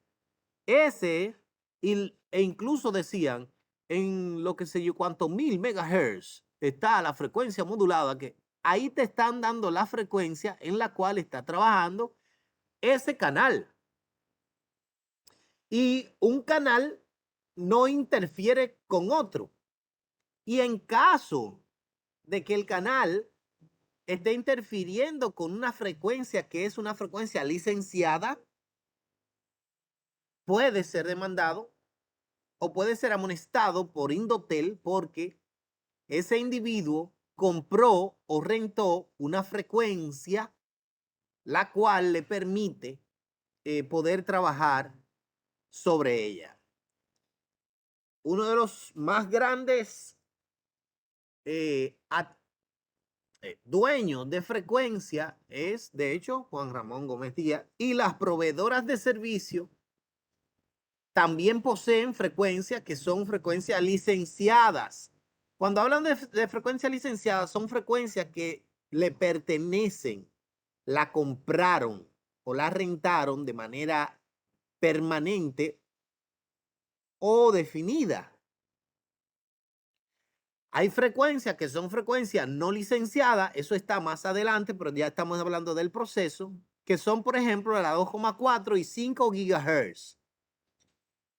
E incluso decían en lo que sé yo, cuántos 1000 megahertz está la frecuencia modulada, que ahí te están dando la frecuencia en la cual está trabajando ese canal. Y un canal no interfiere con otro. Y en caso de que el canal esté interfiriendo con una frecuencia que es una frecuencia licenciada, puede ser demandado o puede ser amonestado por Indotel porque ese individuo compró o rentó una frecuencia la cual le permite poder trabajar sobre ella. Uno de los más grandes dueños de frecuencia es, de hecho, Juan Ramón Gómez Díaz, y las proveedoras de servicio también poseen frecuencias que son frecuencias licenciadas. Cuando hablan de frecuencias licenciadas, son frecuencias que le pertenecen, la compraron o la rentaron de manera permanente o definida. Hay frecuencias que son frecuencias no licenciadas, eso está más adelante, pero ya estamos hablando del proceso, que son, por ejemplo, la 2,4 y 5 GHz.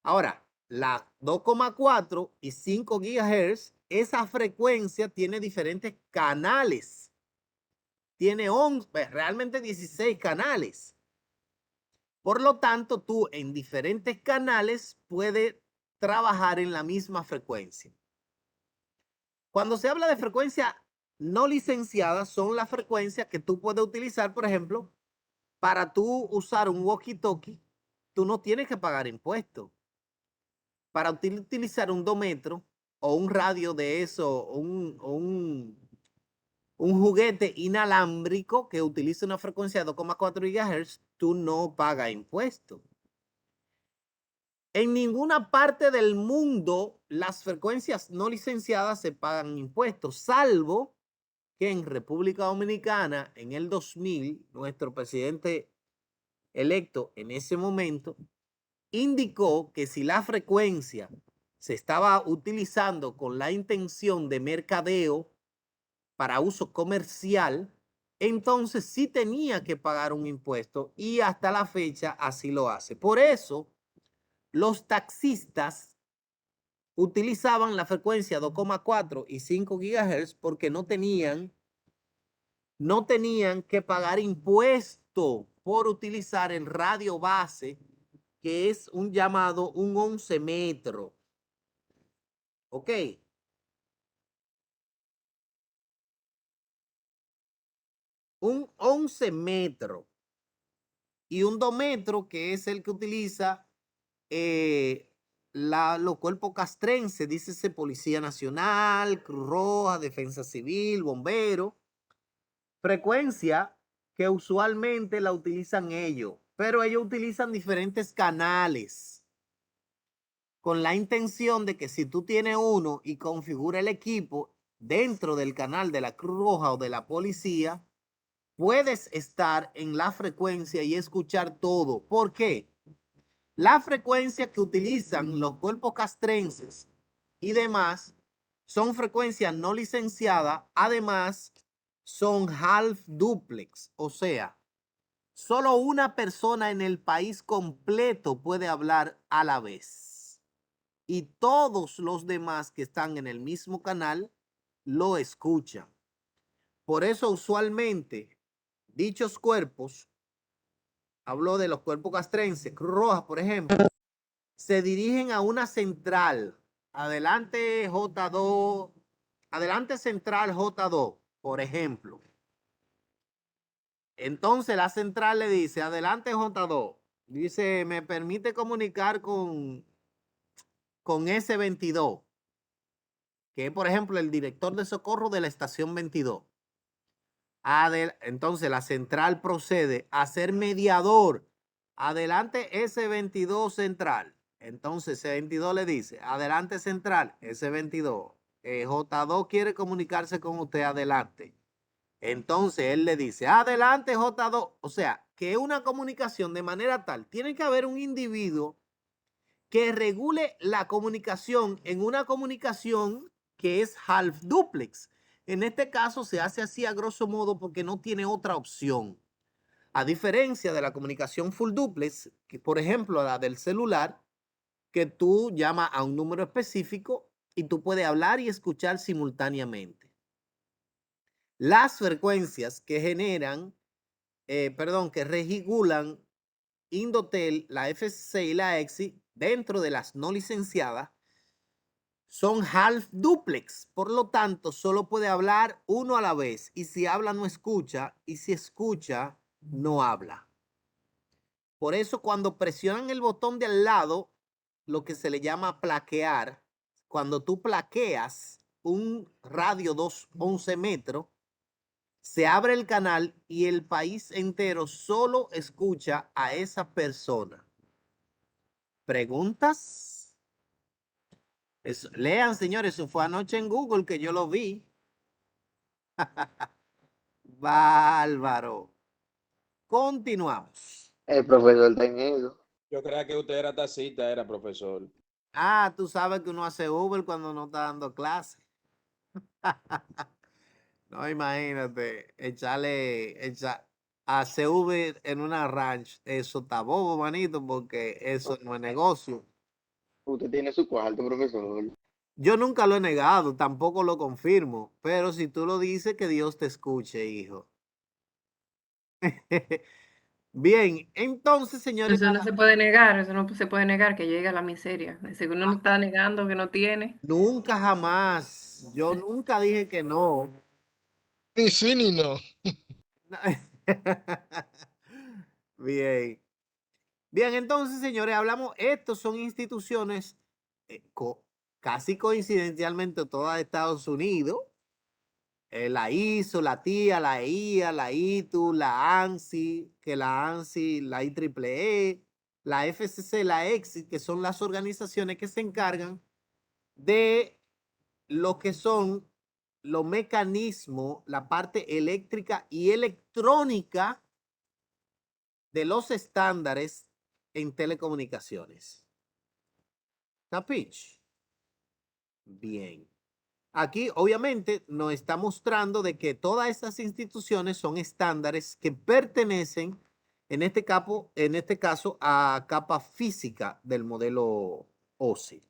Ahora, la 2,4 y 5 GHz, esa frecuencia tiene diferentes canales. Tiene 11, realmente 16 canales. Por lo tanto, tú en diferentes canales puedes trabajar en la misma frecuencia. Cuando se habla de frecuencia no licenciada, son las frecuencias que tú puedes utilizar, por ejemplo, para tú usar un walkie-talkie, tú no tienes que pagar impuestos. Para utilizar un 2 metros o un radio de eso, un juguete inalámbrico que utiliza una frecuencia de 2,4 GHz, tú no pagas impuestos. En ninguna parte del mundo las frecuencias no licenciadas se pagan impuestos, salvo que en República Dominicana, en el 2000, nuestro presidente electo en ese momento indicó que si la frecuencia se estaba utilizando con la intención de mercadeo para uso comercial, entonces sí tenía que pagar un impuesto y hasta la fecha así lo hace. Por eso, los taxistas utilizaban la frecuencia 2,4 y 5 GHz porque no tenían que pagar impuesto por utilizar el radio base, que es un llamado un 11 metro. ¿Ok? Un 11 metro y un 2 metros, que es el que utiliza los cuerpos castrenses, dícese Policía Nacional, Cruz Roja, Defensa Civil, Bombero. Frecuencia que usualmente la utilizan ellos, pero ellos utilizan diferentes canales con la intención de que si tú tienes uno y configura el equipo dentro del canal de la Cruz Roja o de la policía, puedes estar en la frecuencia y escuchar todo. ¿Por qué? La frecuencia que utilizan los cuerpos castrenses y demás son frecuencias no licenciadas, además son half duplex, o sea, solo una persona en el país completo puede hablar a la vez y todos los demás que están en el mismo canal lo escuchan. Por eso usualmente dichos cuerpos, hablo de los cuerpos castrenses, Cruz Roja, por ejemplo, se dirigen a una central. Adelante J2, adelante central J2, por ejemplo. Entonces la central le dice, adelante J2. Dice, me permite comunicar con S22, que es, por ejemplo, el director de socorro de la estación 22. Entonces la central procede a ser mediador. Adelante S22 central. Entonces S22 le dice, adelante central, S22. J2 quiere comunicarse con usted, adelante. Entonces él le dice, adelante J2. O sea, que es una comunicación de manera tal. Tiene que haber un individuo que regule la comunicación en una comunicación que es half duplex. En este caso se hace así a grosso modo porque no tiene otra opción. A diferencia de la comunicación full duplex, que por ejemplo la del celular, que tú llamas a un número específico y tú puedes hablar y escuchar simultáneamente. Las frecuencias que generan, que regulan Indotel, la FCC y la EXI dentro de las no licenciadas son half duplex, por lo tanto solo puede hablar uno a la vez y si habla no escucha y si escucha no habla. Por eso cuando presionan el botón de al lado, lo que se le llama plaquear, cuando tú plaqueas un radio 11 metros, se abre el canal y el país entero solo escucha a esa persona. ¿Preguntas? Lean, señores, eso fue anoche en Google que yo lo vi. Bárbaro. Continuamos. El profesor técnico. Yo creía que usted era taxista, era profesor. Ah, tú sabes que uno hace Uber cuando no está dando clase. No, imagínate, a CV en una ranch, eso está bobo, manito, porque eso no es negocio. Usted tiene su cuarto, profesor. Yo nunca lo he negado, tampoco lo confirmo, pero si tú lo dices, que Dios te escuche, hijo. Bien, entonces, señores, Eso no se puede negar, eso no se puede negar que llega a la miseria. Si uno no está negando que no tiene. nunca jamás, yo nunca dije que no. Ni sí ni no. Bien. Bien, entonces, señores, hablamos, estos son instituciones casi coincidencialmente todas de Estados Unidos. La ISO, la TIA, la EIA, la ITU, la ANSI, que la ANSI, la IEEE, la FCC, la EXIT, que son las organizaciones que se encargan de lo que son los mecanismos, la parte eléctrica y electrónica de los estándares en telecomunicaciones. ¿Capich? Bien. Aquí, obviamente, nos está mostrando de que todas estas instituciones son estándares que pertenecen, en este caso, a capa física del modelo OSI.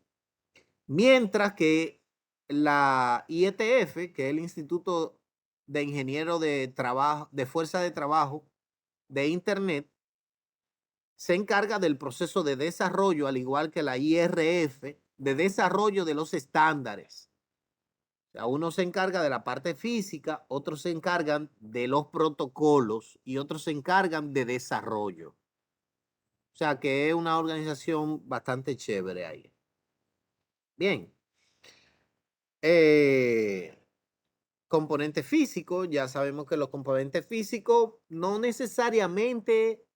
Mientras que la IETF, que es el Instituto de Ingeniero de Trabajo, de Fuerza de Trabajo de Internet, se encarga del proceso de desarrollo, al igual que la IRF, de desarrollo de los estándares. O sea, uno se encarga de la parte física, otros se encargan de los protocolos y otros se encargan de desarrollo. O sea, que es una organización bastante chévere ahí. Bien. Componente físico, ya sabemos que los componentes físicos no necesariamente,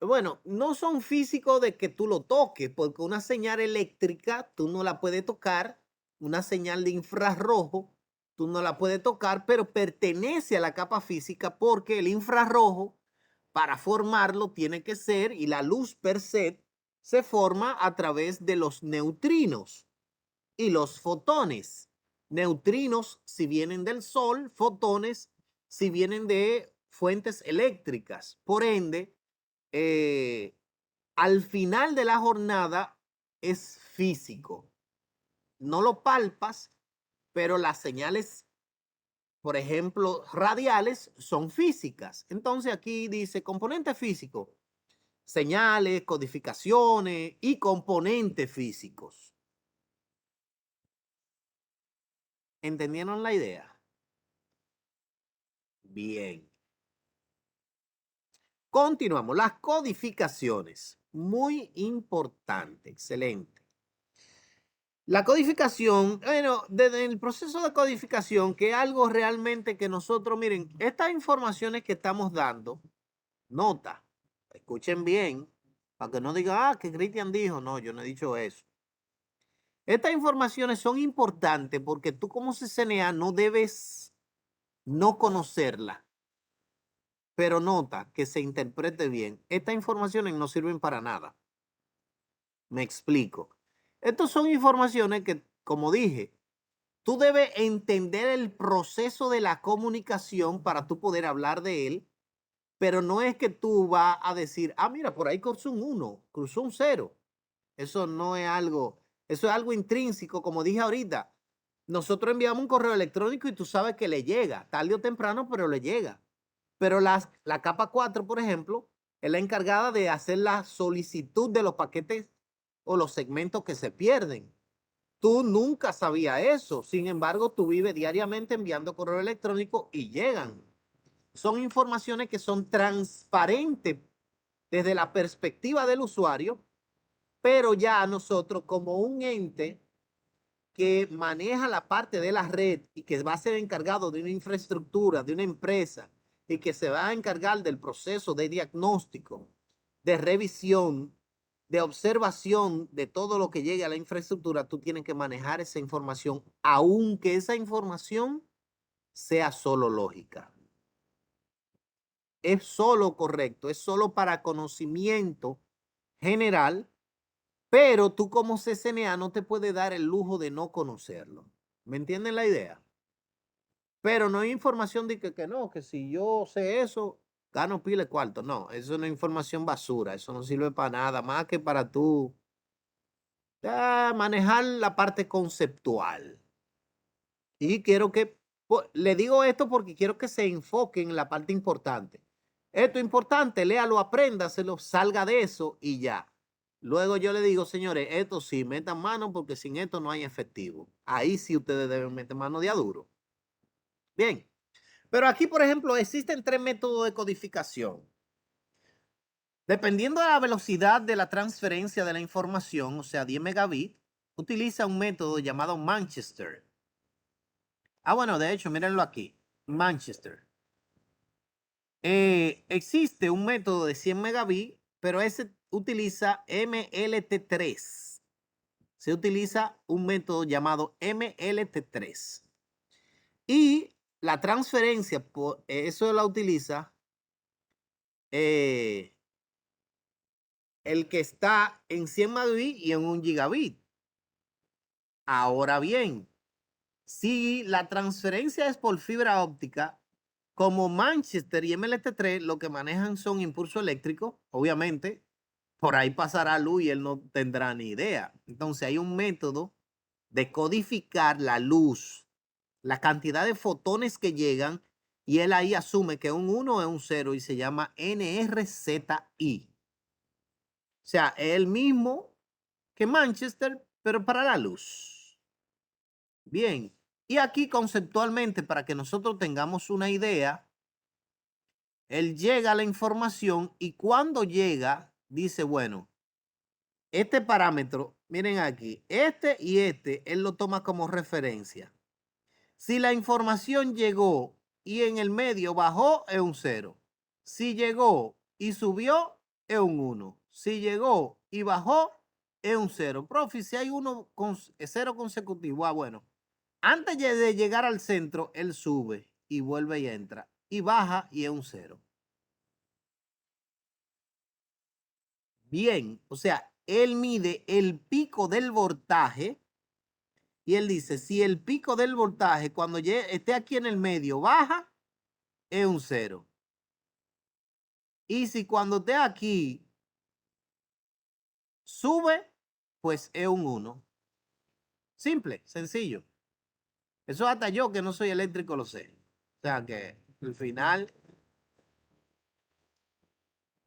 bueno, no son físicos de que tú lo toques, porque una señal eléctrica tú no la puedes tocar, una señal de infrarrojo tú no la puedes tocar, pero pertenece a la capa física porque el infrarrojo, para formarlo, tiene que ser, y la luz per se, se forma a través de los neutrinos y los fotones. Neutrinos si vienen del Sol, fotones si vienen de fuentes eléctricas. Por ende, al final de la jornada es físico. No lo palpas, pero las señales, por ejemplo, radiales, son físicas. Entonces aquí dice componente físico, señales, codificaciones y componentes físicos. ¿Entendieron la idea? Bien. Continuamos. Las codificaciones. Muy importante. Excelente. La codificación, bueno, desde el proceso de codificación, que es algo realmente que nosotros, miren, estas informaciones que estamos dando, nota, escuchen bien, para que no digan, que Cristian dijo, no, yo no he dicho eso. Estas informaciones son importantes porque tú como CCNA no debes no conocerla. Pero nota que se interprete bien. Estas informaciones no sirven para nada. Me explico. Estas son informaciones que, como dije, tú debes entender el proceso de la comunicación para tú poder hablar de él, pero no es que tú vas a decir, mira, por ahí cruzó un 1, cruzó un 0. Eso no es algo, eso es algo intrínseco, como dije ahorita. Nosotros enviamos un correo electrónico y tú sabes que le llega, tarde o temprano, pero le llega. Pero la capa 4, por ejemplo, es la encargada de hacer la solicitud de los paquetes o los segmentos que se pierden. Tú nunca sabías eso. Sin embargo, tú vives diariamente enviando correo electrónico y llegan. Son informaciones que son transparentes desde la perspectiva del usuario, pero ya nosotros como un ente que maneja la parte de la red y que va a ser encargado de una infraestructura, de una empresa, y que se va a encargar del proceso de diagnóstico, de revisión, de observación de todo lo que llegue a la infraestructura, tú tienes que manejar esa información, aunque esa información sea solo lógica. Es solo correcto, es solo para conocimiento general, pero tú como CCNA no te puedes dar el lujo de no conocerlo. ¿Me entienden la idea? Pero no hay información de que no, que si yo sé eso, gano pile de cuarto. No, eso es una información basura. Eso no sirve para nada más que para tú manejar la parte conceptual. Y quiero que, le digo esto porque quiero que se enfoque en la parte importante. Esto es importante, léalo, apréndaselo, salga de eso y ya. Luego yo le digo, señores, esto sí, metan mano porque sin esto no hay efectivo. Ahí sí ustedes deben meter mano de a duro. Bien, pero aquí, por ejemplo, existen 3 métodos de codificación. Dependiendo de la velocidad de la transferencia de la información, o sea, 10 megabits, utiliza un método llamado Manchester. Bueno, de hecho, mírenlo aquí, Manchester. Existe un método de 100 megabits, pero ese utiliza MLT3. Se utiliza un método llamado MLT3. Y la transferencia, eso la utiliza el que está en 100 megabits y en 1 gigabit. Ahora bien, si la transferencia es por fibra óptica, como Manchester y MLT3 lo que manejan son impulso eléctrico, obviamente, por ahí pasará luz y él no tendrá ni idea. Entonces hay un método de codificar la luz, la cantidad de fotones que llegan, y él ahí asume que un 1 es un 0 y se llama NRZI. O sea, es el mismo que Manchester, pero para la luz. Bien, y aquí conceptualmente, para que nosotros tengamos una idea, él llega a la información y cuando llega, dice, bueno, este parámetro, miren aquí, este y este, él lo toma como referencia. Si la información llegó y en el medio bajó, es un 0. Si llegó y subió, es un 1. Si llegó y bajó, es un 0. Profe, si hay 0 consecutivo, bueno. Antes de llegar al centro, él sube y vuelve y entra. Y baja y es un 0. Bien, o sea, él mide el pico del voltaje y él dice, si el pico del voltaje cuando esté aquí en el medio baja, es un 0. Y si cuando esté aquí sube, pues es un 1. Simple, sencillo. Eso hasta yo que no soy eléctrico lo sé. O sea que al final...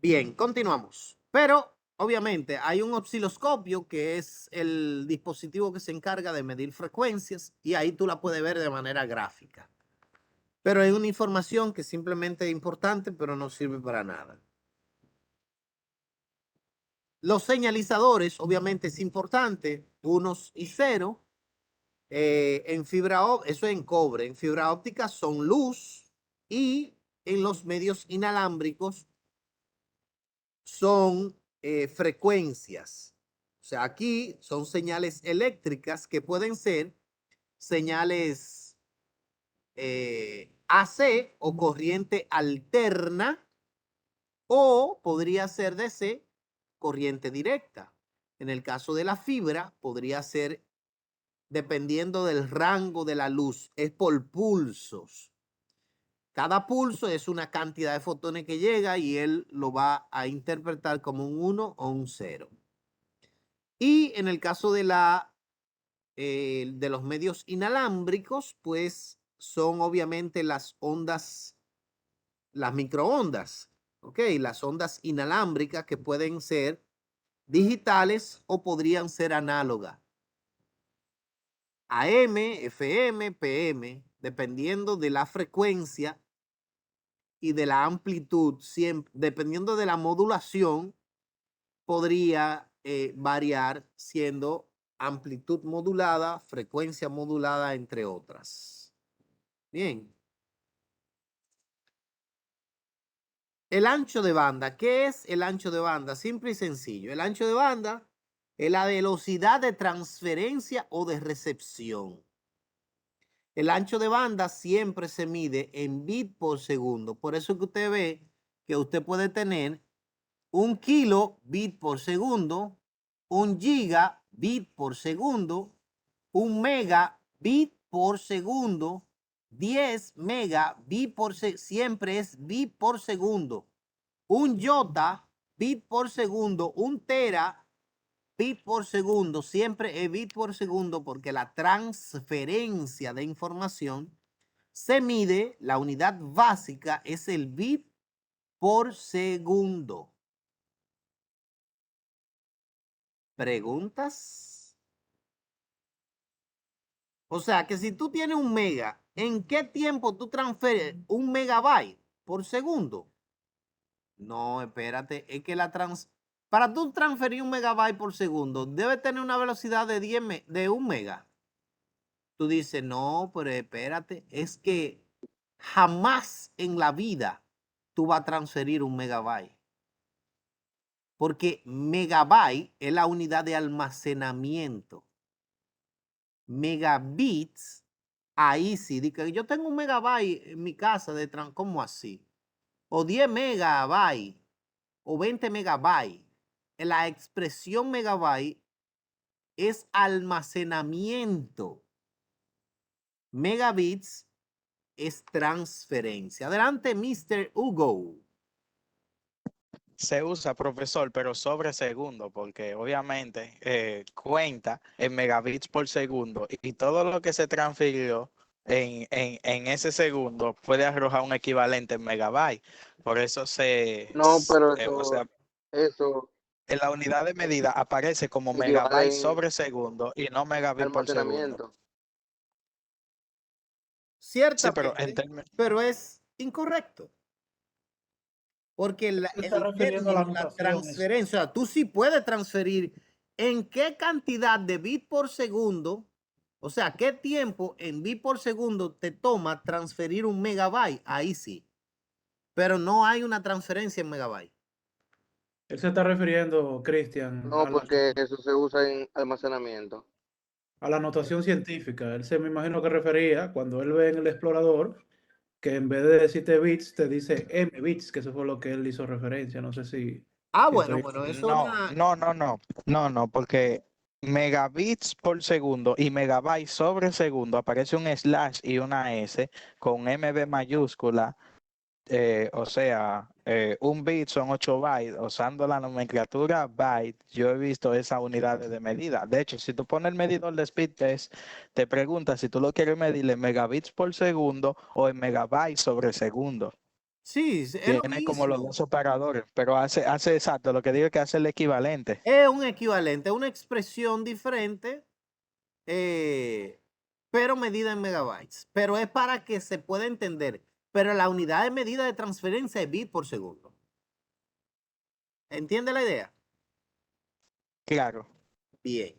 Bien, continuamos. Pero obviamente hay un osciloscopio que es el dispositivo que se encarga de medir frecuencias y ahí tú la puedes ver de manera gráfica. Pero hay una información que simplemente es importante, pero no sirve para nada. Los señalizadores, obviamente es importante, unos y 0. En fibra óptica, eso es en cobre. En fibra óptica son luz y en los medios inalámbricos son frecuencias. O sea, aquí son señales eléctricas que pueden ser señales AC o corriente alterna, o podría ser DC, corriente directa. En el caso de la fibra, podría ser, dependiendo del rango de la luz, es por pulsos. Cada pulso es una cantidad de fotones que llega y él lo va a interpretar como un 1 o un 0. Y en el caso de los medios inalámbricos, pues son obviamente las ondas, las microondas, ¿ok? Las ondas inalámbricas que pueden ser digitales o podrían ser análogas. AM, FM, PM, dependiendo de la frecuencia y de la amplitud, dependiendo de la modulación, podría variar siendo amplitud modulada, frecuencia modulada, entre otras. Bien. El ancho de banda. ¿Qué es el ancho de banda? Simple y sencillo. El ancho de banda es la velocidad de transferencia o de recepción. El ancho de banda siempre se mide en bit por segundo. Por eso que usted ve que usted puede tener 1 kilobit por segundo, 1 gigabit por segundo, 1 megabit por segundo. 10 megabit por segundo, siempre es bit por segundo. Un iota, bit por segundo. Un tera, bit por segundo. Siempre es bit por segundo porque la transferencia de información se mide, la unidad básica es el bit por segundo. ¿Preguntas? O sea que si tú tienes un mega, ¿en qué tiempo tú transfieres un megabyte por segundo? No, espérate, es que para tú transferir un megabyte por segundo, debe tener una velocidad de 10 de 1 mega. Tú dices, no, pero espérate, es que jamás en la vida tú vas a transferir un megabyte. Porque megabyte es la unidad de almacenamiento. Megabits, ahí sí, di que yo tengo un megabyte en mi casa ¿cómo así? O 10 megabytes o 20 megabytes. La expresión megabyte es almacenamiento. Megabits es transferencia. Adelante, Mr. Hugo. Se usa, profesor, pero sobre segundo, porque obviamente cuenta en megabits por segundo y todo lo que se transfirió en ese segundo puede arrojar un equivalente en megabyte. Por eso No, pero o sea, eso en la unidad de medida aparece como equivale megabyte en sobre segundo y no megabit por segundo. almacenamiento. Sí, pero Ciertamente, pero es incorrecto. Porque Se está el refiriendo a la término, la anotación. transferencia, o sea, tú sí puedes transferir en qué cantidad de bit por segundo, o sea, qué tiempo en bit por segundo te toma transferir un megabyte, ahí sí. Pero no hay una transferencia en megabyte. Él se está refiriendo, Cristian, No, porque eso se usa en almacenamiento. a la notación científica. Él se me imagino que refería cuando él ve en el explorador que en vez de decirte bits, te dice M bits, que eso fue lo que él hizo referencia. No sé si Bueno, estoy... eso No, porque megabits por segundo y megabytes sobre segundo aparece un slash y una S con MB mayúscula, o sea, un bit son 8 bytes, usando la nomenclatura byte, yo he visto esas unidades de medida. De hecho, si tú pones el medidor de speed test, te pregunta si tú lo quieres medir en megabits por segundo o en megabytes sobre segundo. sí, es lo Tiene como los mismo. dos operadores, pero hace exacto, lo que digo es que hace el equivalente. Es un equivalente, una expresión diferente, pero medida en megabytes. Pero es para que se pueda entender. Pero la unidad de medida de transferencia es bit por segundo. ¿Entiende la idea? Claro. Bien.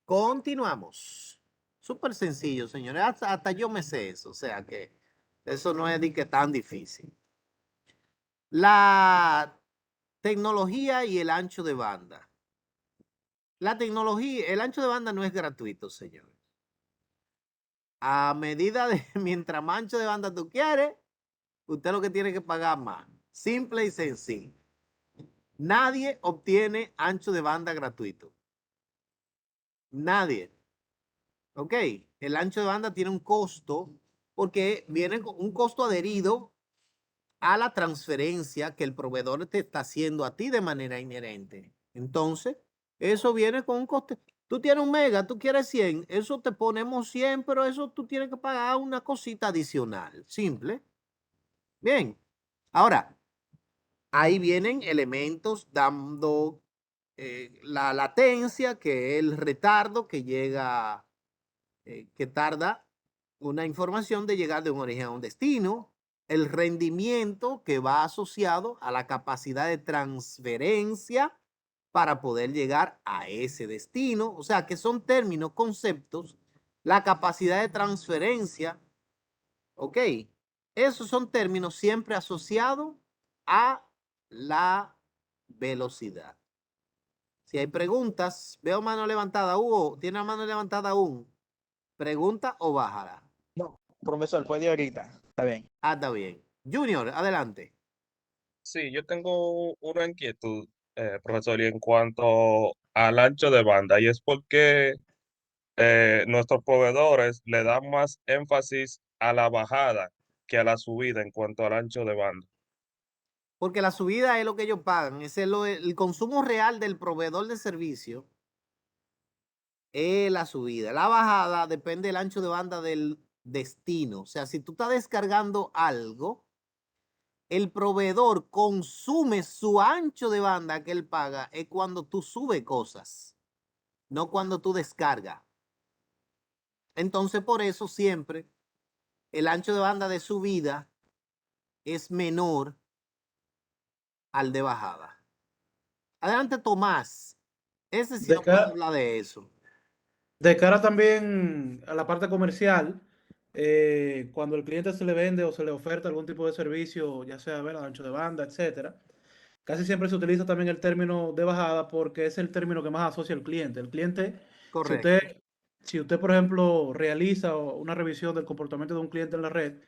Continuamos. Súper sencillo, señores. Hasta yo me sé eso. O sea que eso no es de que tan difícil. La tecnología y el ancho de banda. La tecnología, el ancho de banda no es gratuito, señores. A medida de, mientras más ancho de banda tú quieres, usted lo que tiene que pagar más. Simple y sencillo. Nadie obtiene ancho de banda gratuito. Nadie. ¿Ok? El ancho de banda tiene un costo porque viene con un costo adherido a la transferencia que el proveedor te está haciendo a ti de manera inherente. Entonces, eso viene con un coste. Tú tienes un mega, tú quieres 100, eso te ponemos 100, pero eso tú tienes que pagar una cosita adicional. Simple. Bien. Ahora, ahí vienen elementos dando la latencia, que es el retardo que llega, que tarda una información de llegar de un origen a un destino, el rendimiento que va asociado a la capacidad de transferencia para poder llegar a ese destino. O sea, que son términos, conceptos, la capacidad de transferencia, ¿ok? Esos son términos siempre asociados a la velocidad. Si hay preguntas, veo mano levantada. Hugo, ¿tiene la mano levantada aún? ¿Pregunta o bájala? No, profesor, puede ahorita. Está bien. Está bien. Junior, adelante. Sí, yo tengo una inquietud, profesor, y en cuanto al ancho de banda, y es porque nuestros proveedores le dan más énfasis a la bajada que a la subida en cuanto al ancho de banda. Porque la subida es lo que ellos pagan, es el consumo real del proveedor de servicio es la subida. La bajada depende del ancho de banda del destino. O sea, si tú estás descargando algo, el proveedor consume su ancho de banda que él paga es cuando tú subes cosas, no cuando tú descargas. Entonces, por eso siempre el ancho de banda de subida es menor al de bajada. Adelante, Tomás. Ese sí De no puede cara, hablar de eso. de cara también a la parte comercial, cuando el cliente se le vende o se le oferta algún tipo de servicio, ya sea ¿verdad? Ancho de banda, etcétera, casi siempre se utiliza también el término de bajada porque es el término que más asocia al cliente. El cliente, si Correcto. usted, si usted, por ejemplo, realiza una revisión del comportamiento de un cliente en la red,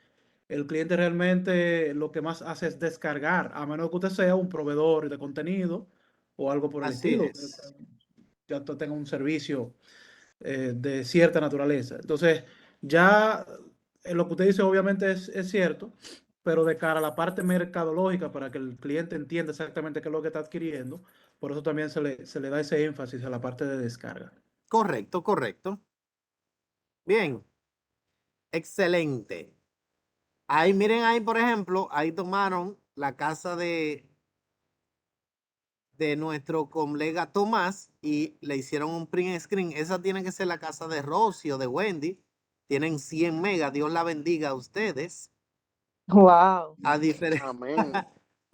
el cliente realmente lo que más hace es descargar, a menos que usted sea un proveedor de contenido o algo por el Así estilo, es. ya usted tenga un servicio de cierta naturaleza. Entonces, ya lo que usted dice obviamente es cierto, pero de cara a la parte mercadológica, para que el cliente entienda exactamente qué es lo que está adquiriendo, por eso también se le da ese énfasis a la parte de descarga. Correcto, correcto. Bien, excelente. Ahí, miren ahí, por ejemplo, ahí tomaron la casa de nuestro colega Tomás y le hicieron un print screen. Esa tiene que ser la casa de Rosy o de Wendy. Tienen 100 megas. Dios la bendiga a ustedes. Wow. A, diferen- Amén.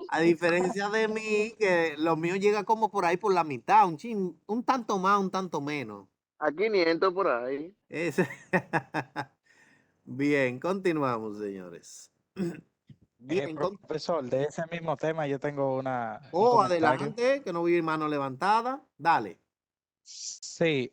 a diferencia de mí, que lo mío llega como por ahí por la mitad, un tanto más, un tanto menos. A 500 por ahí. Ese- Bien, continuamos, señores. Bien, Profesor, de ese mismo tema yo tengo un oh, comentario. adelante, que no vi mano levantada. Dale. Sí,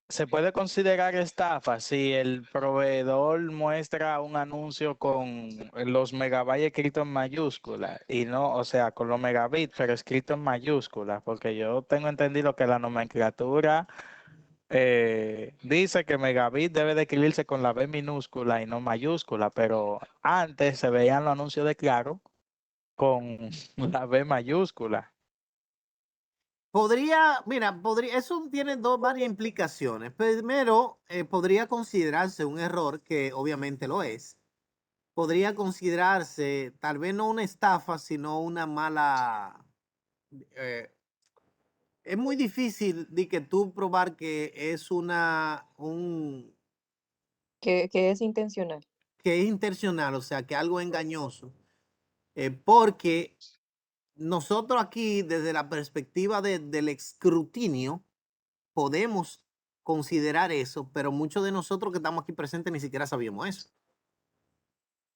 se puede considerar estafa si el proveedor muestra un anuncio con los megabytes escritos en mayúsculas y no, o sea, con los megabits, pero escrito en mayúsculas, porque yo tengo entendido que la nomenclatura dice que megabit debe de escribirse con la B minúscula y no mayúscula, pero antes se veían los anuncios de Claro con la B mayúscula. Eso tiene varias implicaciones. Primero, podría considerarse un error, que obviamente lo es. Podría considerarse tal vez no una estafa, sino una mala. eh, es muy difícil de que tú probar que es Que es intencional. que es intencional, o sea, que algo engañoso, porque nosotros aquí, desde la perspectiva del escrutinio, podemos considerar eso, pero muchos de nosotros que estamos aquí presentes ni siquiera sabíamos eso.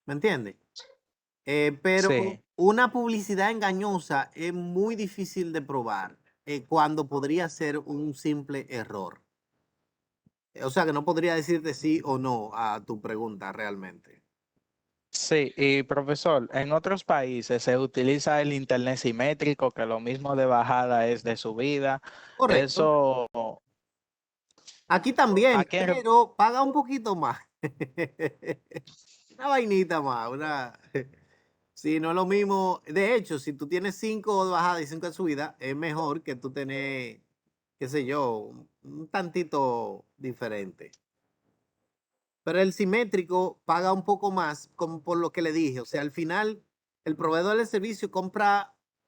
¿Me entiendes? Pero Sí. una publicidad engañosa es muy difícil de probar cuando podría ser un simple error. O sea que no podría decirte sí o no a tu pregunta realmente. Sí, y profesor, en otros países se utiliza el internet simétrico, que lo mismo de bajada es de subida. Correcto. Eso, Aquí también, aquí en pero paga un poquito más. Una vainita más, Sí, no es lo mismo. De hecho, si tú tienes 5 de bajada y 5 de subida, es mejor que tú tener, qué sé yo, un tantito diferente. Pero el simétrico paga un poco más, como por lo que le dije. O sea, al final, el proveedor del servicio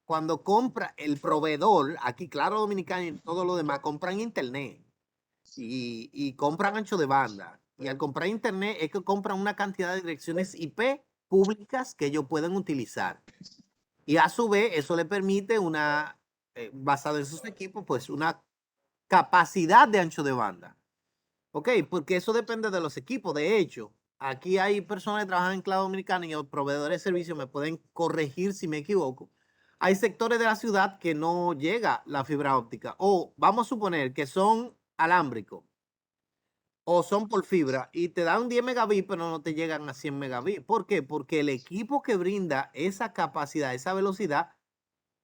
cuando compra el proveedor, aquí Claro Dominicana y todo lo demás, compran internet y compran ancho de banda. Y al comprar internet es que compran una cantidad de direcciones IP públicas que ellos pueden utilizar. Y a su vez, eso le permite basado en sus equipos, pues una capacidad de ancho de banda. Ok, porque eso depende de los equipos. De hecho, aquí hay personas que trabajan en Claro Dominicana y los proveedores de servicios me pueden corregir si me equivoco. Hay sectores de la ciudad que no llega la fibra óptica. O vamos a suponer que son alámbricos o son por fibra y te dan 10 megabits, pero no te llegan a 100 megabits. ¿Por qué? Porque el equipo que brinda esa capacidad, esa velocidad,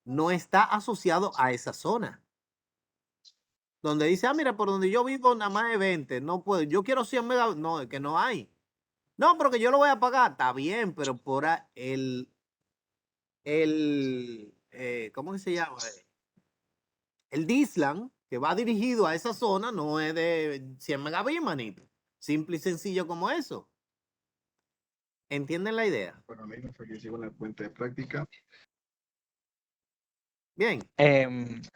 no está asociado a esa zona. donde dice, mira, por donde yo vivo nada más es 20, no puedo, yo quiero 100 megas, no, es que no hay. No, porque yo lo voy a pagar, está bien, pero por ¿cómo que se llama? El Disland, que va dirigido a esa zona, no es de 100 megabits, manito. Simple y sencillo como eso. ¿Entienden la idea? Bueno, a mí me fue que sigo la fuente de práctica. Bien.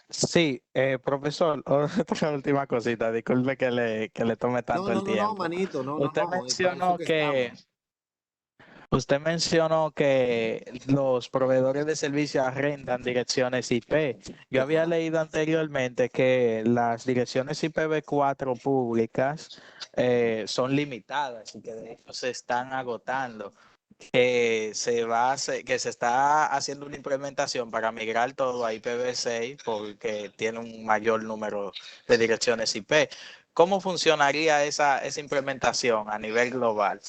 Sí, profesor, otra última cosita, disculpe que le tome No, tanto el no, no, no, tiempo. manito, no, no, Usted no, es para eso mencionó que que estamos. Usted mencionó que los proveedores de servicios arrendan direcciones IP. Yo había leído anteriormente que las direcciones IPv4 públicas son limitadas y que de hecho se están agotando. Que que se está haciendo una implementación para migrar todo a IPv6 porque tiene un mayor número de direcciones IP. ¿Cómo funcionaría esa implementación a nivel global?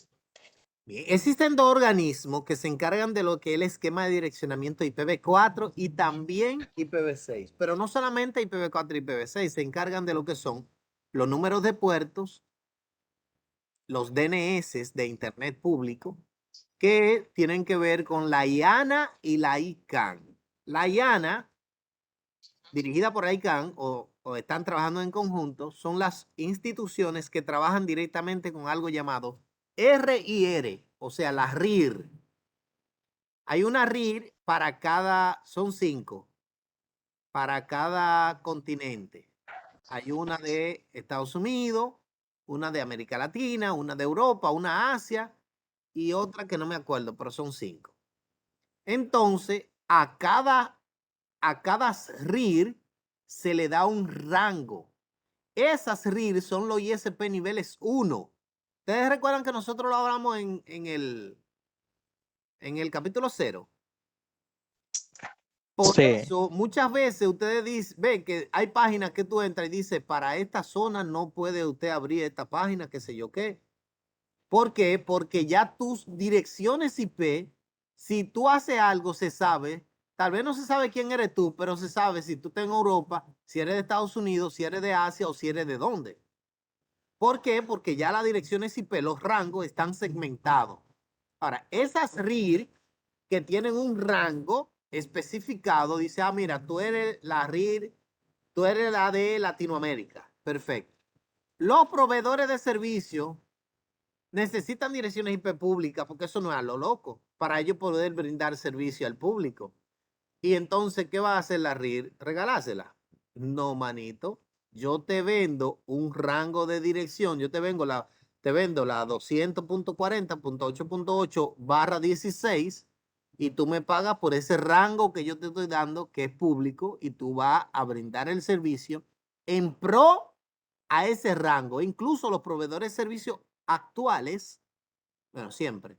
Bien, existen dos organismos que se encargan de lo que es el esquema de direccionamiento IPv4 y también IPv6, pero no solamente IPv4 y IPv6, se encargan de lo que son los números de puertos, los DNS de Internet público, que tienen que ver con la IANA y la ICANN. La IANA, dirigida por ICANN o están trabajando en conjunto, son las instituciones que trabajan directamente con algo llamado RIR, o sea, la RIR. Hay una RIR para son 5, para cada continente. Hay una de Estados Unidos, una de América Latina, una de Europa, una Asia y otra que no me acuerdo, pero son 5. Entonces, a cada RIR se le da un rango. Esas RIR son los ISP niveles 1. Ustedes recuerdan que nosotros lo hablamos en el capítulo 0. Por Sí. eso, muchas veces ustedes ven que hay páginas que tú entras y dices, para esta zona no puede usted abrir esta página, qué sé yo qué. ¿Por qué? Porque ya tus direcciones IP, si tú haces algo, se sabe. Tal vez no se sabe quién eres tú, pero se sabe si tú estás en Europa, si eres de Estados Unidos, si eres de Asia o si eres de dónde. ¿Por qué? Porque ya las direcciones IP, los rangos están segmentados. Ahora, esas RIR que tienen un rango especificado, dice, mira, tú eres la RIR, tú eres la de Latinoamérica. Perfecto. Los proveedores de servicio necesitan direcciones IP públicas porque eso no es a lo loco, para ellos poder brindar servicio al público. Y entonces, ¿qué va a hacer la RIR? ¿Regalársela? No, manito. Yo te vendo un rango de dirección. Yo te vendo la 200.40.8.8/16 y tú me pagas por ese rango que yo te estoy dando, que es público, y tú vas a brindar el servicio en pro a ese rango. Incluso los proveedores de servicios actuales, bueno, siempre,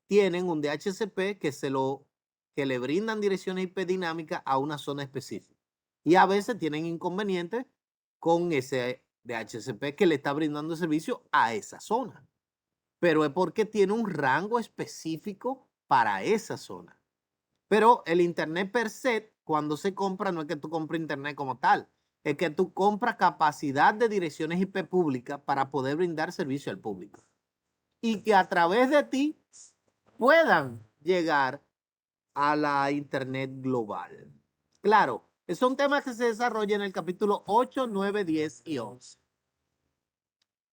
tienen un DHCP que le brindan direcciones IP dinámicas a una zona específica. Y a veces tienen inconvenientes con ese DHCP que le está brindando servicio a esa zona. Pero es porque tiene un rango específico para esa zona. Pero el Internet per se, cuando se compra, no es que tú compres Internet como tal. Es que tú compras capacidad de direcciones IP públicas para poder brindar servicio al público. Y que a través de ti puedan llegar a la Internet global. Claro, es un tema que se desarrolla en el capítulo 8, 9, 10 y 11.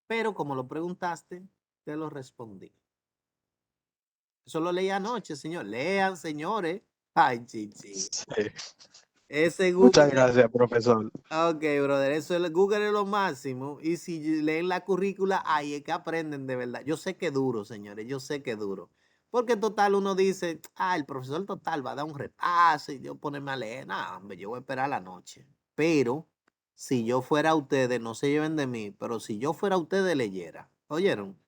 Pero como lo preguntaste, te lo respondí. Eso lo leí anoche, señor. Lean, señores. Ay, chichi. Sí. Ese Muchas Google. gracias, profesor. Ok, brother, eso es Google es lo máximo. Y si leen la currícula, ahí es que aprenden de verdad. Yo sé que es duro, señores, yo sé que es duro. Porque en total uno dice, el profesor total va a dar un repaso y yo ponerme a leer. No, hombre, yo voy a esperar la noche. Pero si yo fuera ustedes, no se lleven de mí, pero si yo fuera ustedes, leyera. ¿Oyeron?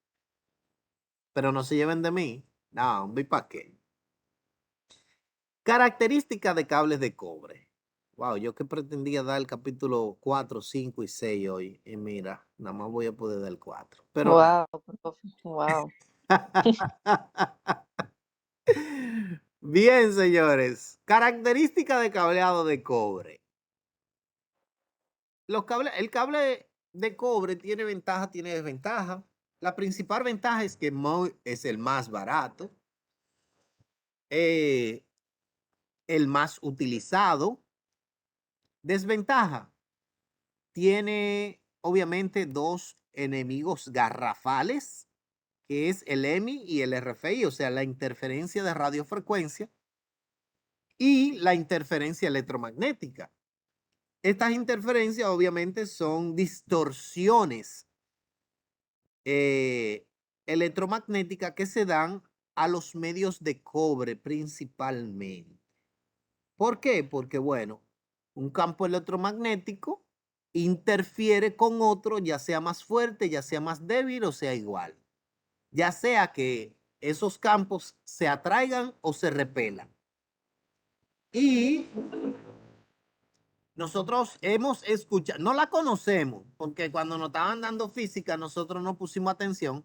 Pero no se lleven de mí. No, hombre, ¿para qué? Características de cables de cobre. Wow, yo que pretendía dar el capítulo 4, 5 y 6 hoy. Y mira, nada más voy a poder dar el 4. Pero Wow, profe, wow. bien, señores. Característica de cableado de cobre. el cable de cobre tiene ventaja, tiene desventaja. La principal ventaja es que es el más barato, el más utilizado. Desventaja, tiene obviamente dos enemigos garrafales, que es el EMI y el RFI, o sea, la interferencia de radiofrecuencia y la interferencia electromagnética. Estas interferencias obviamente son distorsiones electromagnéticas que se dan a los medios de cobre principalmente. ¿Por qué? Porque, bueno, un campo electromagnético interfiere con otro, ya sea más fuerte, ya sea más débil o sea igual. Ya sea que esos campos se atraigan o se repelan. Y nosotros hemos escuchado, no la conocemos, porque cuando nos estaban dando física nosotros no pusimos atención,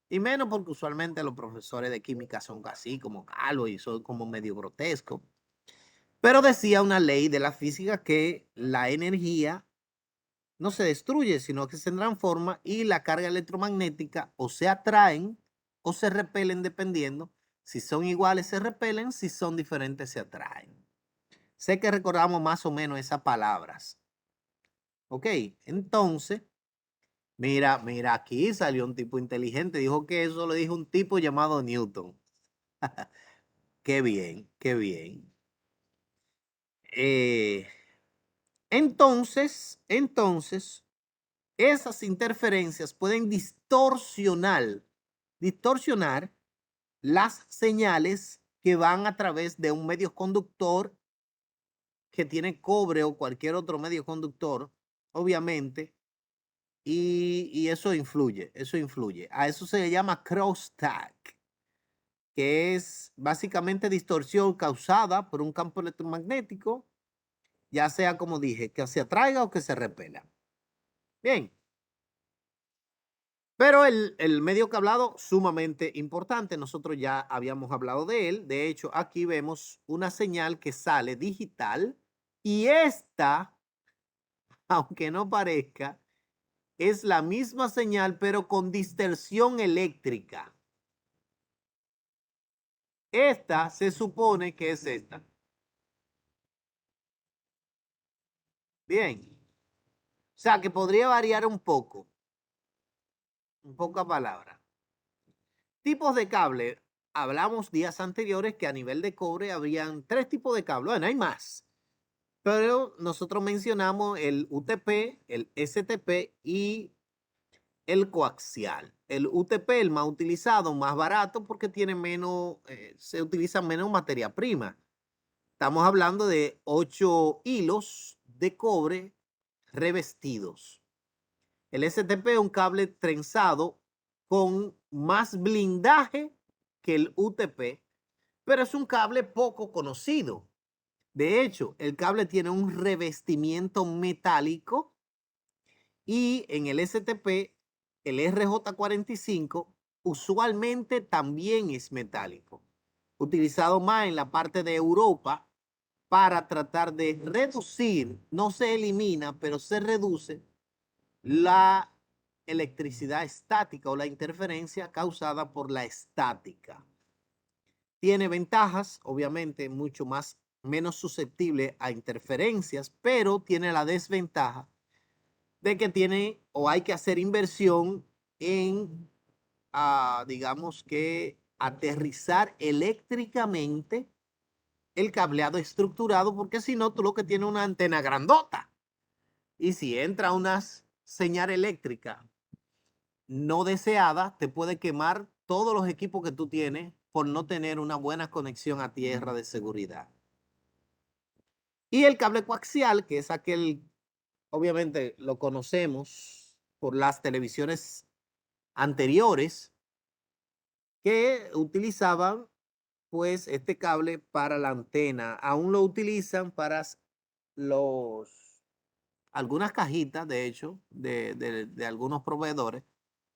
y menos porque usualmente los profesores de química son así, como calvos y son como medio grotescos. Pero decía una ley de la física que la energía no se destruye, sino que se transforma y la carga electromagnética o se atraen o se repelen dependiendo. Si son iguales se repelen, si son diferentes se atraen. Sé que recordamos más o menos esas palabras. Ok, entonces, mira, aquí salió un tipo inteligente. Dijo que eso lo dijo un tipo llamado Newton. Qué bien, qué bien. Entonces, esas interferencias pueden distorsionar las señales que van a través de un medio conductor que tiene cobre o cualquier otro medio conductor, obviamente, y eso influye. A eso se le llama crosstalk, que es básicamente distorsión causada por un campo electromagnético, ya sea, como dije, que se atraiga o que se repela. Bien. Pero el medio cablado, sumamente importante. Nosotros ya habíamos hablado de él. De hecho, aquí vemos una señal que sale digital y esta, aunque no parezca, es la misma señal, pero con distorsión eléctrica. Esta se supone que es esta. Bien. O sea, que podría variar un poco. En pocas palabras. Tipos de cable. Hablamos días anteriores que a nivel de cobre habrían 3 tipos de cable. Bueno, hay más. Pero nosotros mencionamos el UTP, el STP y el coaxial. El UTP, el más utilizado, más barato porque tiene menos, se utiliza menos materia prima. Estamos hablando de 8 hilos de cobre revestidos. El STP es un cable trenzado con más blindaje que el UTP, pero es un cable poco conocido. De hecho, el cable tiene un revestimiento metálico y en el STP, el RJ45 usualmente también es metálico, utilizado más en la parte de Europa para tratar de reducir, no se elimina, pero se reduce la electricidad estática o la interferencia causada por la estática. Tiene ventajas, obviamente, mucho menos susceptible a interferencias, pero tiene la desventaja de que tiene o hay que hacer inversión en, digamos que, aterrizar eléctricamente el cableado estructurado, porque si no, tú lo que tienes es una antena grandota. Y si entra una señal eléctrica no deseada, te puede quemar todos los equipos que tú tienes por no tener una buena conexión a tierra de seguridad. Y el cable coaxial, que es aquel, obviamente lo conocemos por las televisiones anteriores, que utilizaban pues este cable para la antena. Aún lo utilizan para algunas cajitas, de hecho, de algunos proveedores,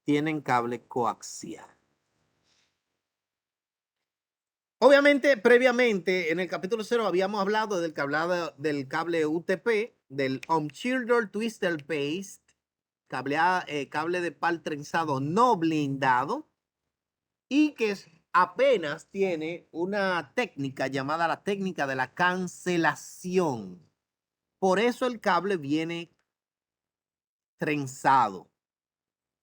tienen cable coaxial. Obviamente, previamente, en el capítulo 0 habíamos hablado del cable UTP, del Umchilder Twisted Paste, cable de par trenzado no blindado, y que apenas tiene una técnica llamada la técnica de la cancelación. Por eso el cable viene trenzado,